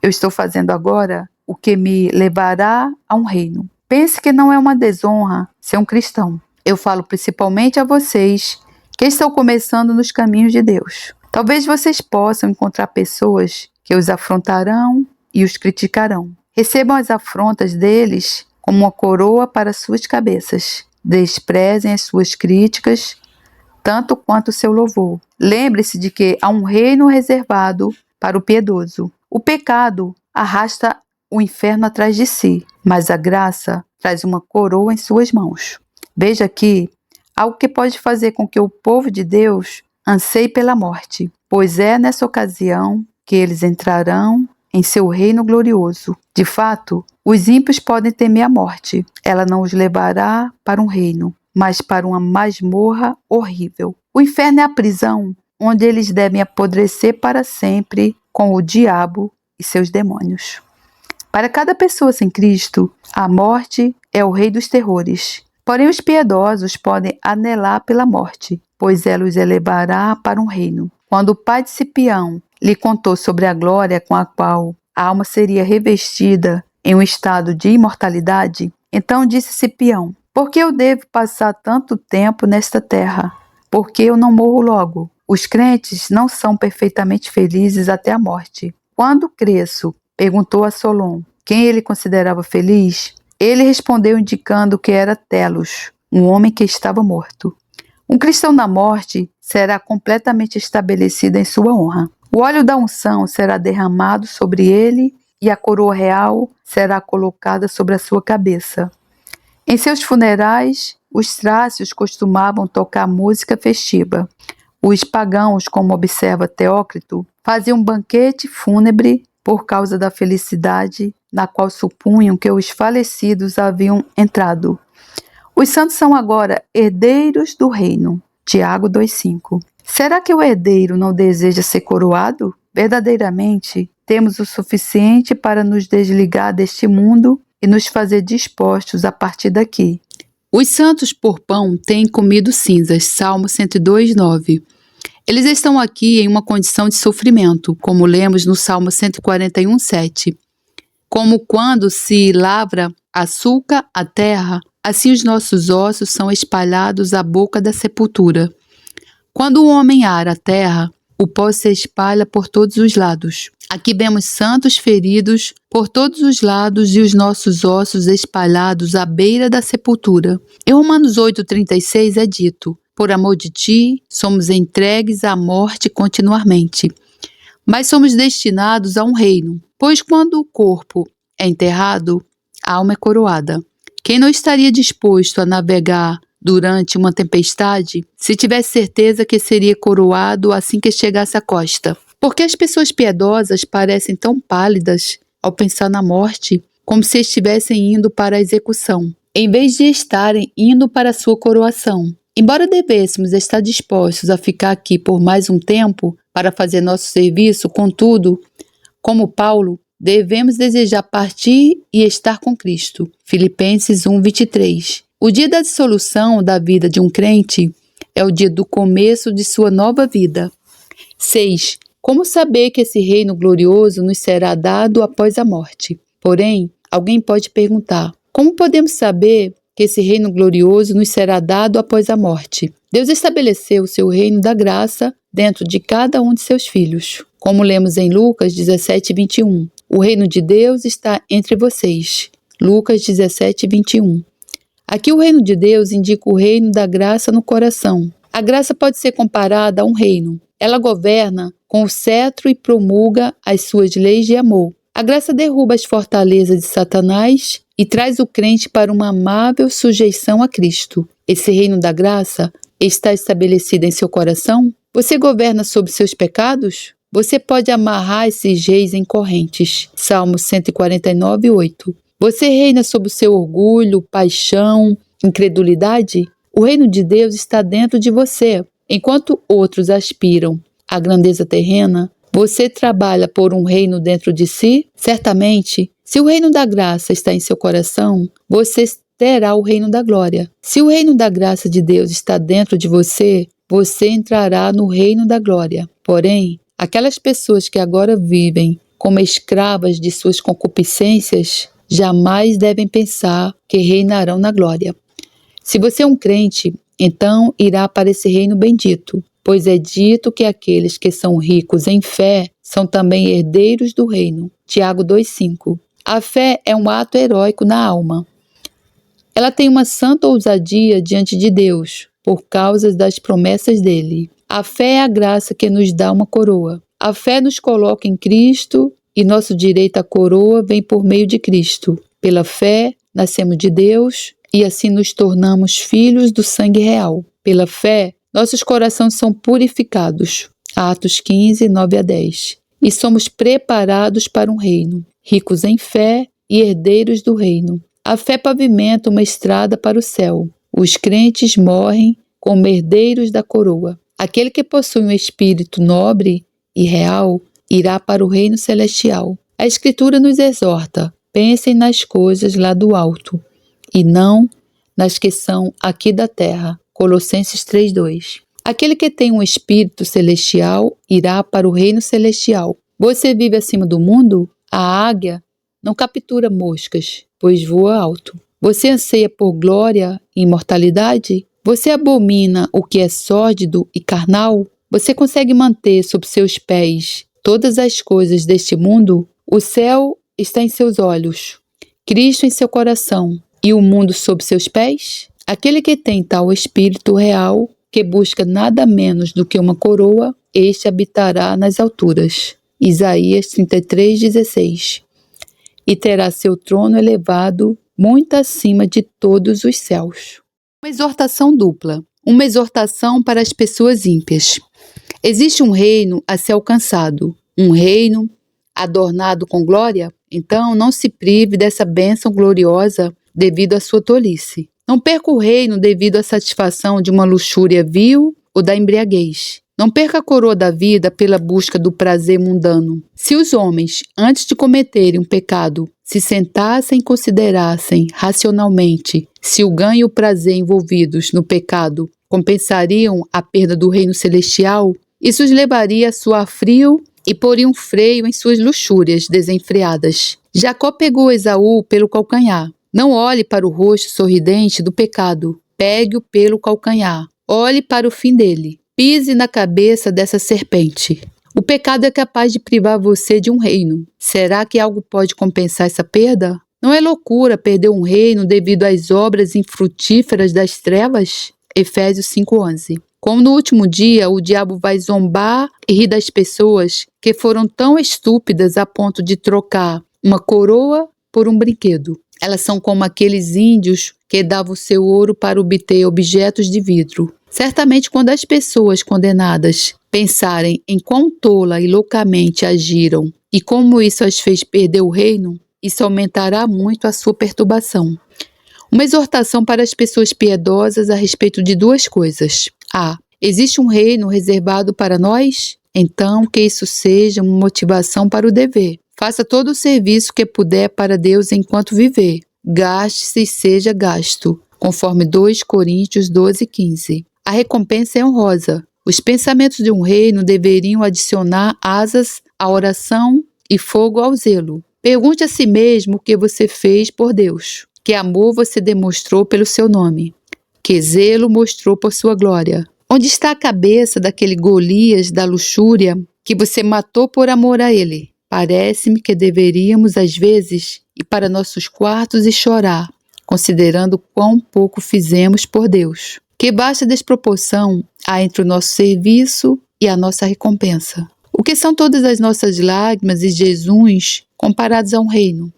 Speaker 1: Eu estou fazendo agora o que me levará a um reino. Pense que não é uma desonra ser um cristão. Eu falo principalmente a vocês que estão começando nos caminhos de Deus. Talvez vocês possam encontrar pessoas que os afrontarão e os criticarão. Recebam as afrontas deles como uma coroa para suas cabeças. Desprezem as suas críticas, tanto quanto o seu louvor. Lembre-se de que há um reino reservado para o piedoso. O pecado arrasta o inferno atrás de si, mas a graça traz uma coroa em suas mãos. Veja aqui algo que pode fazer com que o povo de Deus anseie pela morte, pois é nessa ocasião que eles entrarão em seu reino glorioso. De fato, os ímpios podem temer a morte. Ela não os levará para um reino, mas para uma masmorra horrível. O inferno é a prisão onde eles devem apodrecer para sempre com o diabo e seus demônios. Para cada pessoa sem Cristo, a morte é o rei dos terrores. Porém, os piedosos podem anelar pela morte, pois ela os elevará para um reino. Quando o pai de Cipião lhe contou sobre a glória com a qual a alma seria revestida em um estado de imortalidade, então disse Cipião: por que eu devo passar tanto tempo nesta terra? Por que eu não morro logo? Os crentes não são perfeitamente felizes até a morte. Quando Creso perguntou a Solon quem ele considerava feliz, ele respondeu indicando que era Telos, um homem que estava morto. Um cristão na morte será completamente estabelecido em sua honra. O óleo da unção será derramado sobre ele e a coroa real será colocada sobre a sua cabeça. Em seus funerais, os trácios costumavam tocar música festiva. Os pagãos, como observa Teócrito, faziam um banquete fúnebre por causa da felicidade na qual supunham que os falecidos haviam entrado. Os santos são agora herdeiros do reino. Tiago 2,5. Será que o herdeiro não deseja ser coroado? Verdadeiramente, temos o suficiente para nos desligar deste mundo e nos fazer dispostos a partir daqui. Os santos por pão têm comido cinzas. Salmo 102:9. Eles estão aqui em uma condição de sofrimento, como lemos no Salmo 141:7. Como quando se lavra açúcar a terra, assim os nossos ossos são espalhados à boca da sepultura. Quando o homem ara a terra, o pó se espalha por todos os lados. Aqui vemos santos feridos por todos os lados e os nossos ossos espalhados à beira da sepultura. Em Romanos 8:36 é dito: por amor de ti, somos entregues à morte continuamente. mas somos destinados a um reino, pois quando o corpo é enterrado, a alma é coroada. Quem não estaria disposto a navegar durante uma tempestade se tivesse certeza que seria coroado assim que chegasse à costa? Porque as pessoas piedosas parecem tão pálidas ao pensar na morte, como se estivessem indo para a execução, em vez de estarem indo para a sua coroação. Embora devêssemos estar dispostos a ficar aqui por mais um tempo para fazer nosso serviço, contudo, como Paulo, devemos desejar partir e estar com Cristo. Filipenses 1:23. O dia da dissolução da vida de um crente é o dia do começo de sua nova vida. 6. Como saber que esse reino glorioso nos será dado após a morte? Porém, alguém pode perguntar: como podemos saber que esse reino glorioso nos será dado após a morte? Deus estabeleceu o seu reino da graça dentro de cada um de seus filhos. Como lemos em Lucas 17:21. O reino de Deus está entre vocês. Lucas 17:21. Aqui o reino de Deus indica o reino da graça no coração. A graça pode ser comparada a um reino. Ela governa com o cetro e promulga as suas leis de amor. A graça derruba as fortalezas de Satanás e traz o crente para uma amável sujeição a Cristo. Esse reino da graça está estabelecido em seu coração? Você governa sobre seus pecados? Você pode amarrar esses reis em correntes. Salmo 149:8. Você reina sobre o seu orgulho, paixão, incredulidade? O reino de Deus está dentro de você. Enquanto outros aspiram à grandeza terrena, você trabalha por um reino dentro de si? Certamente, se o reino da graça está em seu coração, você terá o reino da glória. Se o reino da graça de Deus está dentro de você, você entrará no reino da glória. Porém, aquelas pessoas que agora vivem como escravas de suas concupiscências, jamais devem pensar que reinarão na glória. Se você é um crente, então irá para esse reino bendito, pois é dito que aqueles que são ricos em fé são também herdeiros do reino. Tiago 2:5. A fé é um ato heróico na alma. Ela tem uma santa ousadia diante de Deus, por causa das promessas dele. A fé é a graça que nos dá uma coroa. A fé nos coloca em Cristo e nosso direito à coroa vem por meio de Cristo. Pela fé, nascemos de Deus e assim nos tornamos filhos do sangue real. Pela fé, nossos corações são purificados. Atos 15:9-10. E somos preparados para um reino, ricos em fé e herdeiros do reino. A fé pavimenta uma estrada para o céu. Os crentes morrem como herdeiros da coroa. Aquele que possui um espírito nobre e real irá para o reino celestial. A Escritura nos exorta: pensem nas coisas lá do alto, e não nas que são aqui da terra. Colossenses 3:2. Aquele que tem um espírito celestial irá para o reino celestial. Você vive acima do mundo? A águia não captura moscas, pois voa alto. Você anseia por glória e imortalidade? Você abomina o que é sórdido e carnal? Você consegue manter sob seus pés todas as coisas deste mundo? O céu está em seus olhos, Cristo em seu coração e o mundo sob seus pés? Aquele que tem tal espírito real, que busca nada menos do que uma coroa, este habitará nas alturas. Isaías 33:16. E terá seu trono elevado muito acima de todos os céus. Uma exortação dupla. Uma exortação para as pessoas ímpias. Existe um reino a ser alcançado, um reino adornado com glória? Então não se prive dessa bênção gloriosa devido à sua tolice. Não perca o reino devido à satisfação de uma luxúria vil ou da embriaguez. Não perca a coroa da vida pela busca do prazer mundano. Se os homens, antes de cometerem um pecado, se sentassem e considerassem racionalmente se o ganho e o prazer envolvidos no pecado compensariam a perda do reino celestial, isso os levaria a suar frio e poria um freio em suas luxúrias desenfreadas. Jacó pegou Esaú pelo calcanhar. Não olhe para o rosto sorridente do pecado. Pegue-o pelo calcanhar. Olhe para o fim dele. Pise na cabeça dessa serpente. O pecado é capaz de privar você de um reino. Será que algo pode compensar essa perda? Não é loucura perder um reino devido às obras infrutíferas das trevas? Efésios 5:11. Como no último dia o diabo vai zombar e rir das pessoas que foram tão estúpidas a ponto de trocar uma coroa por um brinquedo. Elas são como aqueles índios que davam seu ouro para obter objetos de vidro. Certamente, quando as pessoas condenadas pensarem em quão tola e loucamente agiram e como isso as fez perder o reino, isso aumentará muito a sua perturbação. Uma exortação para as pessoas piedosas a respeito de duas coisas. A. Existe um reino reservado para nós? Então, que isso seja uma motivação para o dever. Faça todo o serviço que puder para Deus enquanto viver. Gaste-se e seja gasto, conforme 2 Coríntios 12:15. A recompensa é honrosa. Os pensamentos de um reino deveriam adicionar asas à oração e fogo ao zelo. Pergunte a si mesmo o que você fez por Deus. Que amor você demonstrou pelo seu nome? Que zelo mostrou por sua glória? Onde está a cabeça daquele Golias da luxúria que você matou por amor a ele? Parece-me que deveríamos, às vezes, ir para nossos quartos e chorar, considerando quão pouco fizemos por Deus. Que baixa desproporção há entre o nosso serviço e a nossa recompensa. O que são todas as nossas lágrimas e jejuns comparados a um reino?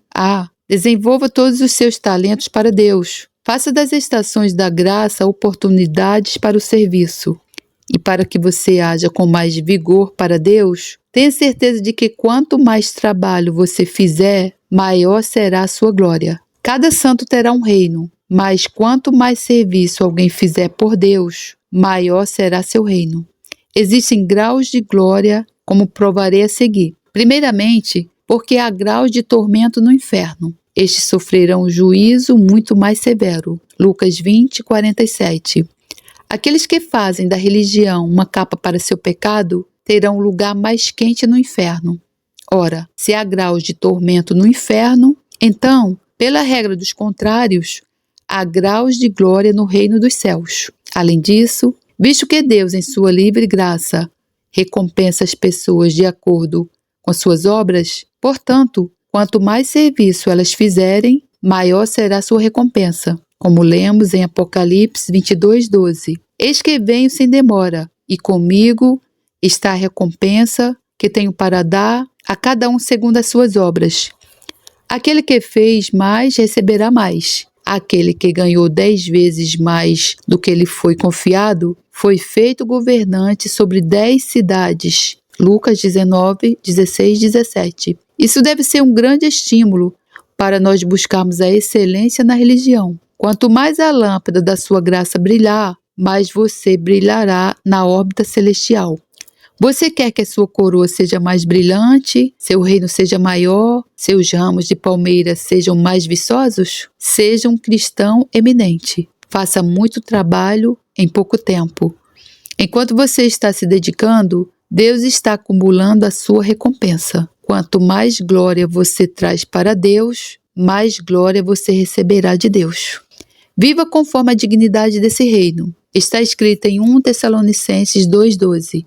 Speaker 1: Desenvolva todos os seus talentos para Deus. Faça das estações da graça oportunidades para o serviço. E para que você haja com mais vigor para Deus, tenha certeza de que quanto mais trabalho você fizer, maior será a sua glória. Cada santo terá um reino, mas quanto mais serviço alguém fizer por Deus, maior será seu reino. Existem graus de glória, como provarei a seguir. Primeiramente, porque há graus de tormento no inferno. Estes sofrerão juízo muito mais severo. Lucas 20:47. Aqueles que fazem da religião uma capa para seu pecado terão um lugar mais quente no inferno. Ora, se há graus de tormento no inferno, então, pela regra dos contrários, há graus de glória no reino dos céus. Além disso, visto que Deus, em sua livre graça, recompensa as pessoas de acordo com suas obras, portanto, quanto mais serviço elas fizerem, maior será sua recompensa, como lemos em Apocalipse 22:12. Eis que venho sem demora, e comigo está a recompensa que tenho para dar a cada um segundo as suas obras. Aquele que fez mais receberá mais. Aquele que ganhou 10 vezes mais do que lhe foi confiado, foi feito governante sobre 10 cidades. Lucas 19:16-17. Isso deve ser um grande estímulo para nós buscarmos a excelência na religião. Quanto mais a lâmpada da sua graça brilhar, mais você brilhará na órbita celestial. Você quer que a sua coroa seja mais brilhante, seu reino seja maior, seus ramos de palmeira sejam mais viçosos? Seja um cristão eminente. Faça muito trabalho em pouco tempo. Enquanto você está se dedicando, Deus está acumulando a sua recompensa. Quanto mais glória você traz para Deus, mais glória você receberá de Deus. Viva conforme a dignidade desse reino. Está escrito em 1 Tessalonicenses 2:12.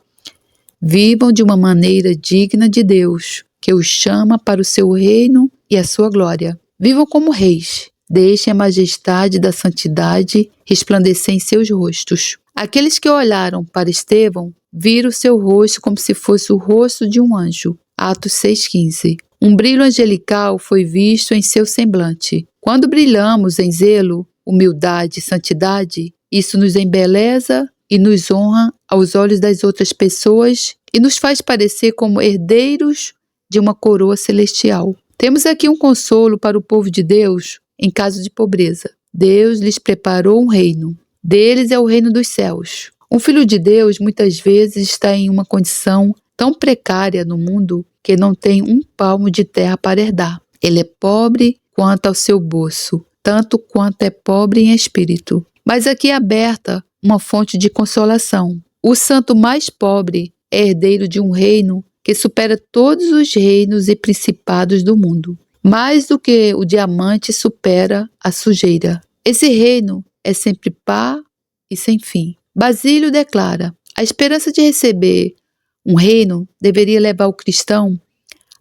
Speaker 1: Vivam de uma maneira digna de Deus, que os chama para o seu reino e a sua glória. Vivam como reis. Deixem a majestade da santidade resplandecer em seus rostos. Aqueles que olharam para Estevão viram seu rosto como se fosse o rosto de um anjo. Atos 6:15. Um brilho angelical foi visto em seu semblante. Quando brilhamos em zelo, humildade e santidade, isso nos embeleza e nos honra aos olhos das outras pessoas e nos faz parecer como herdeiros de uma coroa celestial. Temos aqui um consolo para o povo de Deus em caso de pobreza. Deus lhes preparou um reino. Deles é o reino dos céus. Um filho de Deus muitas vezes está em uma condição tão precária no mundo que não tem um palmo de terra para herdar. Ele é pobre quanto ao seu bolso, tanto quanto é pobre em espírito. Mas aqui é aberta uma fonte de consolação. O santo mais pobre é herdeiro de um reino que supera todos os reinos e principados do mundo. Mais do que o diamante supera a sujeira. Esse reino é sempre pá e sem fim. Basílio declara: a esperança de receber um reino deveria levar o cristão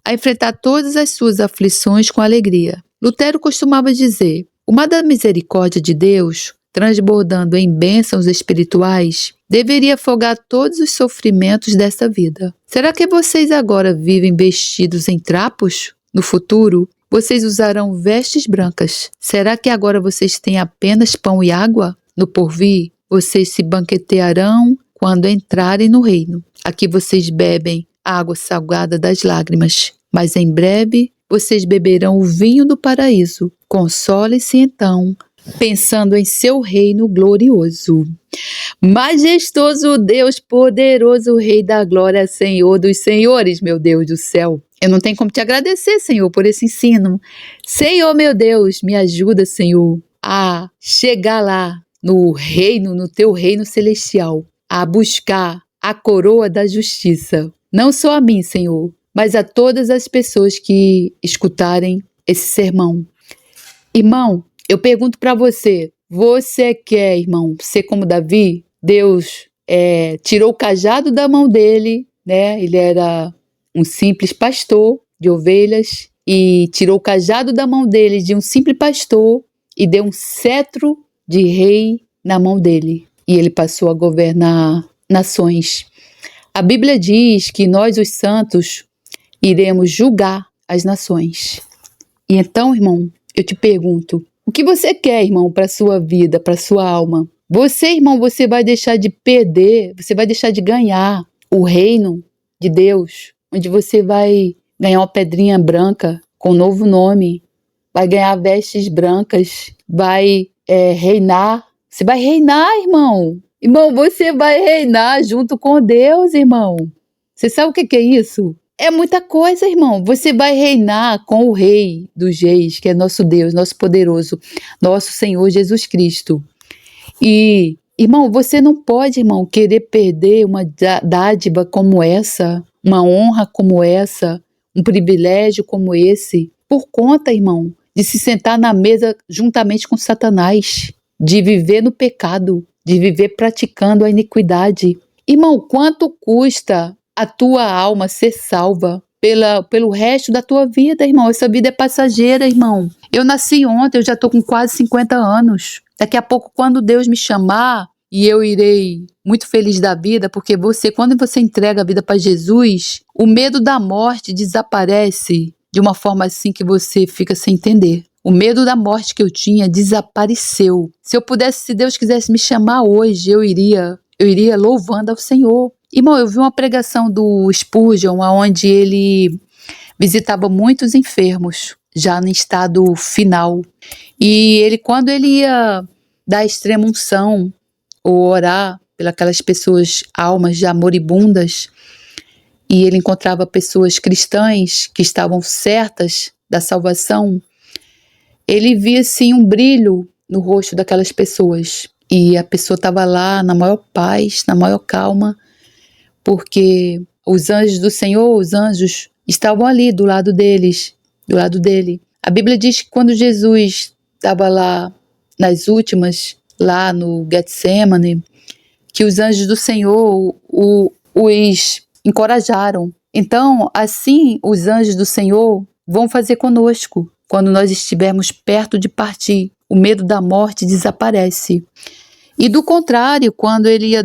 Speaker 1: a enfrentar todas as suas aflições com alegria. Lutero costumava dizer: o mar da misericórdia de Deus transbordando em bênçãos espirituais, deveria afogar todos os sofrimentos dessa vida. Será que vocês agora vivem vestidos em trapos? No futuro, vocês usarão vestes brancas. Será que agora vocês têm apenas pão e água? No porvir, vocês se banquetearão quando entrarem no reino. Aqui vocês bebem a água salgada das lágrimas, mas em breve vocês beberão o vinho do paraíso. Console-se então, pensando em seu reino glorioso. Majestoso Deus poderoso, Rei da glória, Senhor dos senhores, meu Deus do céu. Eu não tenho como te agradecer, Senhor, por esse ensino. Senhor, meu Deus, me ajuda, Senhor, a chegar lá no reino, no teu reino celestial, a buscar a coroa da justiça. Não só a mim, Senhor, mas a todas as pessoas que escutarem esse sermão. Irmão, eu pergunto para você, você quer, irmão, ser como Davi? Deus tirou o cajado da mão dele, né? Ele era um simples pastor de ovelhas e tirou o cajado da mão dele de um simples pastor e deu um cetro de rei na mão dele. E ele passou a governar nações. A Bíblia diz que nós, os santos, iremos julgar as nações. E então, irmão, eu te pergunto, o que você quer, irmão, para a sua vida, para a sua alma? Você, irmão, você vai deixar de perder, você vai deixar de ganhar o reino de Deus, onde você vai ganhar uma pedrinha branca com um novo nome, vai ganhar vestes brancas, vai reinar. Você vai reinar, irmão. Irmão, você vai reinar junto com Deus, irmão. Você sabe o que é isso? É muita coisa, irmão. Você vai reinar com o Rei dos Reis, que é nosso Deus, nosso poderoso, nosso Senhor Jesus Cristo. E, irmão, você não pode, irmão, querer perder uma dádiva como essa, uma honra como essa, um privilégio como esse, por conta, irmão, de se sentar na mesa juntamente com Satanás, de viver no pecado, de viver praticando a iniquidade. Irmão, quanto custa a tua alma ser salva pelo resto da tua vida, irmão? Essa vida é passageira, irmão. Eu nasci ontem, eu já estou com quase 50 anos. Daqui a pouco, quando Deus me chamar, e eu irei muito feliz da vida, porque quando você entrega a vida para Jesus, o medo da morte desaparece de uma forma assim que você fica sem entender. O medo da morte que eu tinha desapareceu. Se Deus quisesse me chamar hoje, eu iria louvando ao Senhor. Irmão, eu vi uma pregação do Spurgeon, onde ele visitava muitos enfermos, já no estado final. E quando ele ia dar extrema unção, ou orar pelas pessoas, almas já moribundas, e ele encontrava pessoas cristãs que estavam certas da salvação, ele via assim um brilho no rosto daquelas pessoas. E a pessoa estava lá na maior paz, na maior calma, porque os anjos do Senhor, os anjos, estavam ali do lado deles, do lado dele. A Bíblia diz que quando Jesus estava lá nas últimas, lá no Getsemane, que os anjos do Senhor os encorajaram. Então, assim, os anjos do Senhor vão fazer conosco quando nós estivermos perto de partir. O medo da morte desaparece. E do contrário, quando ele ia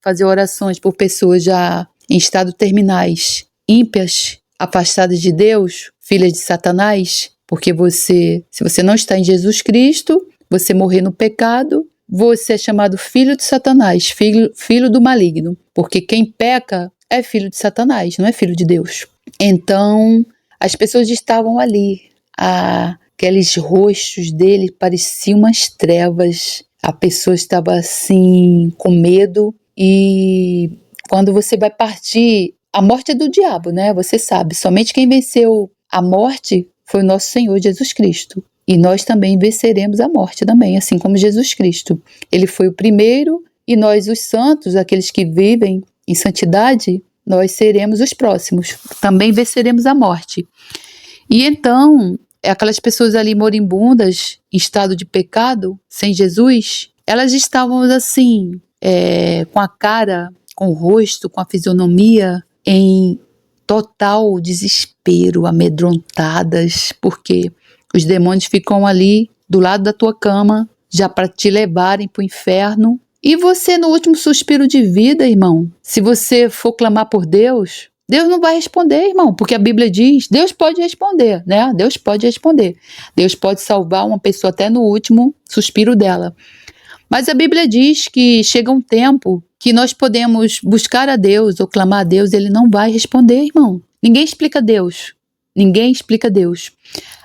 Speaker 1: fazer orações por pessoas já em estado terminais, ímpias, afastadas de Deus, filhas de Satanás, porque se você não está em Jesus Cristo, você morrer no pecado, você é chamado filho de Satanás, filho do maligno, porque quem peca é filho de Satanás, não é filho de Deus. Então, as pessoas estavam ali, aqueles rostos dele pareciam umas trevas, a pessoa estava assim, com medo, e quando você vai partir, a morte é do diabo, né? Você sabe, somente quem venceu a morte foi o nosso Senhor Jesus Cristo. E nós também venceremos a morte também, assim como Jesus Cristo. Ele foi o primeiro e nós, os santos, aqueles que vivem em santidade, nós seremos os próximos. Também venceremos a morte. E então, aquelas pessoas ali moribundas, em estado de pecado, sem Jesus, elas estavam assim, com a cara, com o rosto, com a fisionomia, em total desespero, amedrontadas, porque os demônios ficam ali do lado da tua cama, já para te levarem para o inferno. E você, no último suspiro de vida, irmão, se você for clamar por Deus, Deus não vai responder, irmão, porque a Bíblia diz, Deus pode responder, né? Deus pode responder. Deus pode salvar uma pessoa até no último suspiro dela. Mas a Bíblia diz que chega um tempo que nós podemos buscar a Deus ou clamar a Deus, Ele não vai responder, irmão. Ninguém explica Deus. Ninguém explica Deus.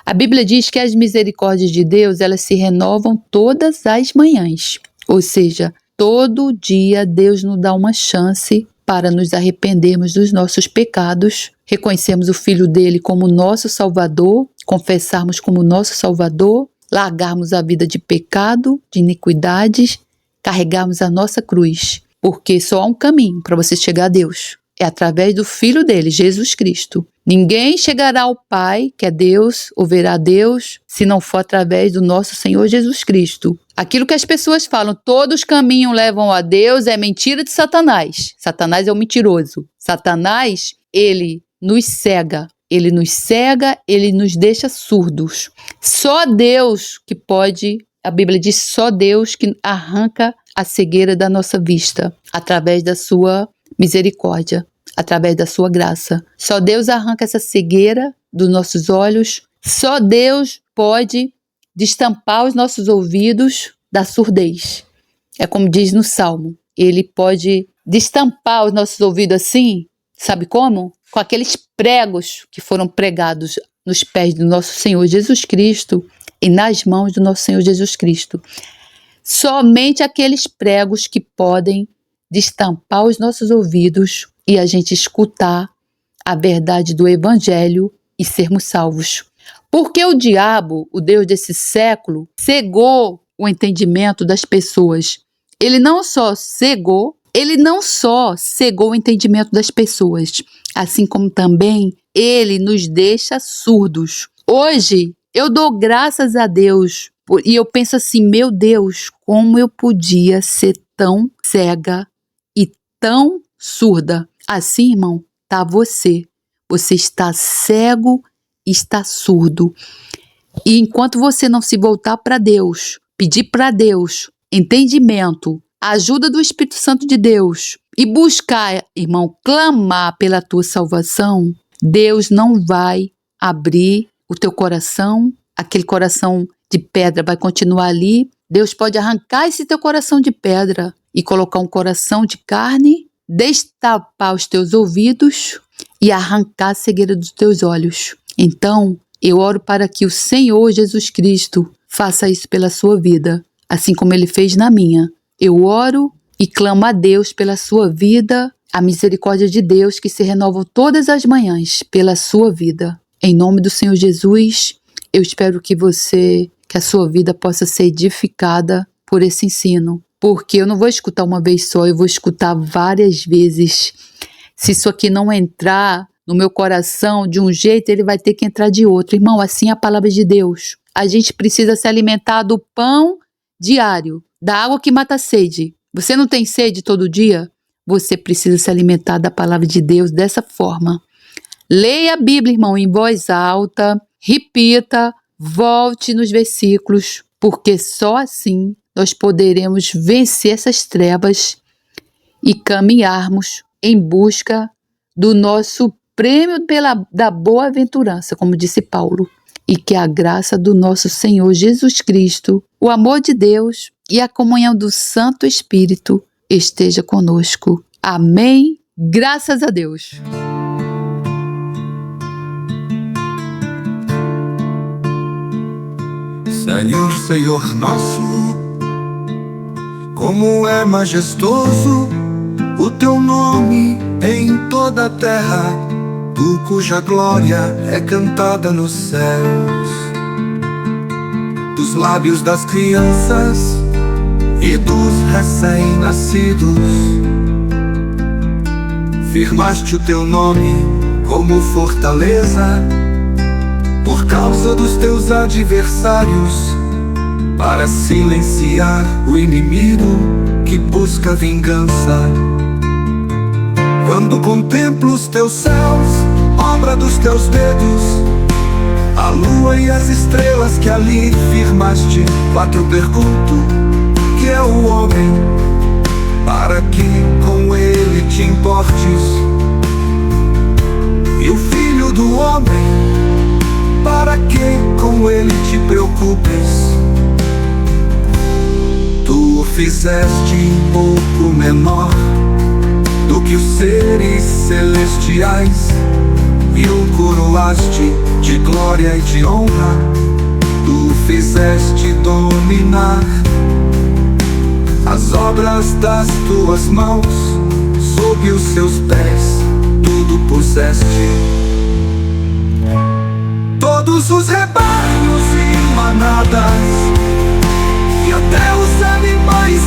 Speaker 1: A Bíblia diz que as misericórdias de Deus, elas se renovam todas as manhãs. Ou seja, todo dia Deus nos dá uma chance para nos arrependermos dos nossos pecados, reconhecermos o Filho dele como nosso Salvador, confessarmos como nosso Salvador, largarmos a vida de pecado, de iniquidades, carregarmos a nossa cruz, porque só há um caminho para você chegar a Deus. É através do Filho dele, Jesus Cristo. Ninguém chegará ao Pai, que é Deus, ou verá Deus, se não for através do nosso Senhor Jesus Cristo. Aquilo que as pessoas falam, todos os caminhos levam a Deus, é mentira de Satanás. Satanás é um mentiroso. Satanás, ele nos cega. Ele nos deixa surdos. Só Deus que pode, a Bíblia diz, só Deus que arranca a cegueira da nossa vista, através da sua misericórdia, através da sua graça. Só Deus arranca essa cegueira dos nossos olhos. Só Deus pode destampar os nossos ouvidos da surdez. É como diz no Salmo. Ele pode destampar os nossos ouvidos assim, sabe como? Com aqueles pregos que foram pregados nos pés do nosso Senhor Jesus Cristo e nas mãos do nosso Senhor Jesus Cristo. Somente aqueles pregos que podem destampar os nossos ouvidos e a gente escutar a verdade do Evangelho e sermos salvos. Porque o diabo, o Deus desse século, cegou o entendimento das pessoas. Ele não só cegou o entendimento das pessoas, assim como também ele nos deixa surdos. Hoje, eu dou graças a Deus e eu penso assim, meu Deus, como eu podia ser tão cega e tão surda. Assim, irmão, tá você. Você está cego e está surdo. E enquanto você não se voltar para Deus, pedir para Deus entendimento, a ajuda do Espírito Santo de Deus e buscar, irmão, clamar pela tua salvação, Deus não vai abrir o teu coração, aquele coração de pedra vai continuar ali. Deus pode arrancar esse teu coração de pedra e colocar um coração de carne, destapar os teus ouvidos e arrancar a cegueira dos teus olhos. Então, eu oro para que o Senhor Jesus Cristo faça isso pela sua vida, assim como Ele fez na minha. Eu oro e clamo a Deus pela sua vida, a misericórdia de Deus que se renova todas as manhãs pela sua vida. Em nome do Senhor Jesus, eu espero que a sua vida possa ser edificada por esse ensino, porque eu não vou escutar uma vez só, eu vou escutar várias vezes. Se isso aqui não entrar no meu coração de um jeito, ele vai ter que entrar de outro. Irmão, assim é a palavra de Deus. A gente precisa se alimentar do pão diário, da água que mata a sede. Você não tem sede todo dia? Você precisa se alimentar da palavra de Deus dessa forma. Leia a Bíblia, irmão, em voz alta, repita, volte nos versículos, porque só assim nós poderemos vencer essas trevas e caminharmos em busca do nosso prêmio da boa-aventurança, como disse Paulo. E que a graça do nosso Senhor Jesus Cristo, o amor de Deus e a comunhão do Santo Espírito esteja conosco. Amém. Graças a Deus.
Speaker 2: Senhor, Senhor nosso, como é majestoso o teu nome em toda a terra, tu cuja glória é cantada nos céus. Dos lábios das crianças e dos recém-nascidos, firmaste o teu nome como fortaleza por causa dos teus adversários, para silenciar o inimigo que busca vingança. Quando contemplo os teus céus, obra dos teus dedos, A lua e as estrelas que ali firmaste. 4. Pergunto: que é o homem, para que com ele te importes? E o filho do homem, para que com ele te preocupes? Tu o fizeste um pouco menor do que os seres celestiais, e o coroaste de glória e de honra. Tu o fizeste dominar as obras das tuas mãos. Sob os seus pés tudo puseste. Todos os rebanhos e manadas, e até os animais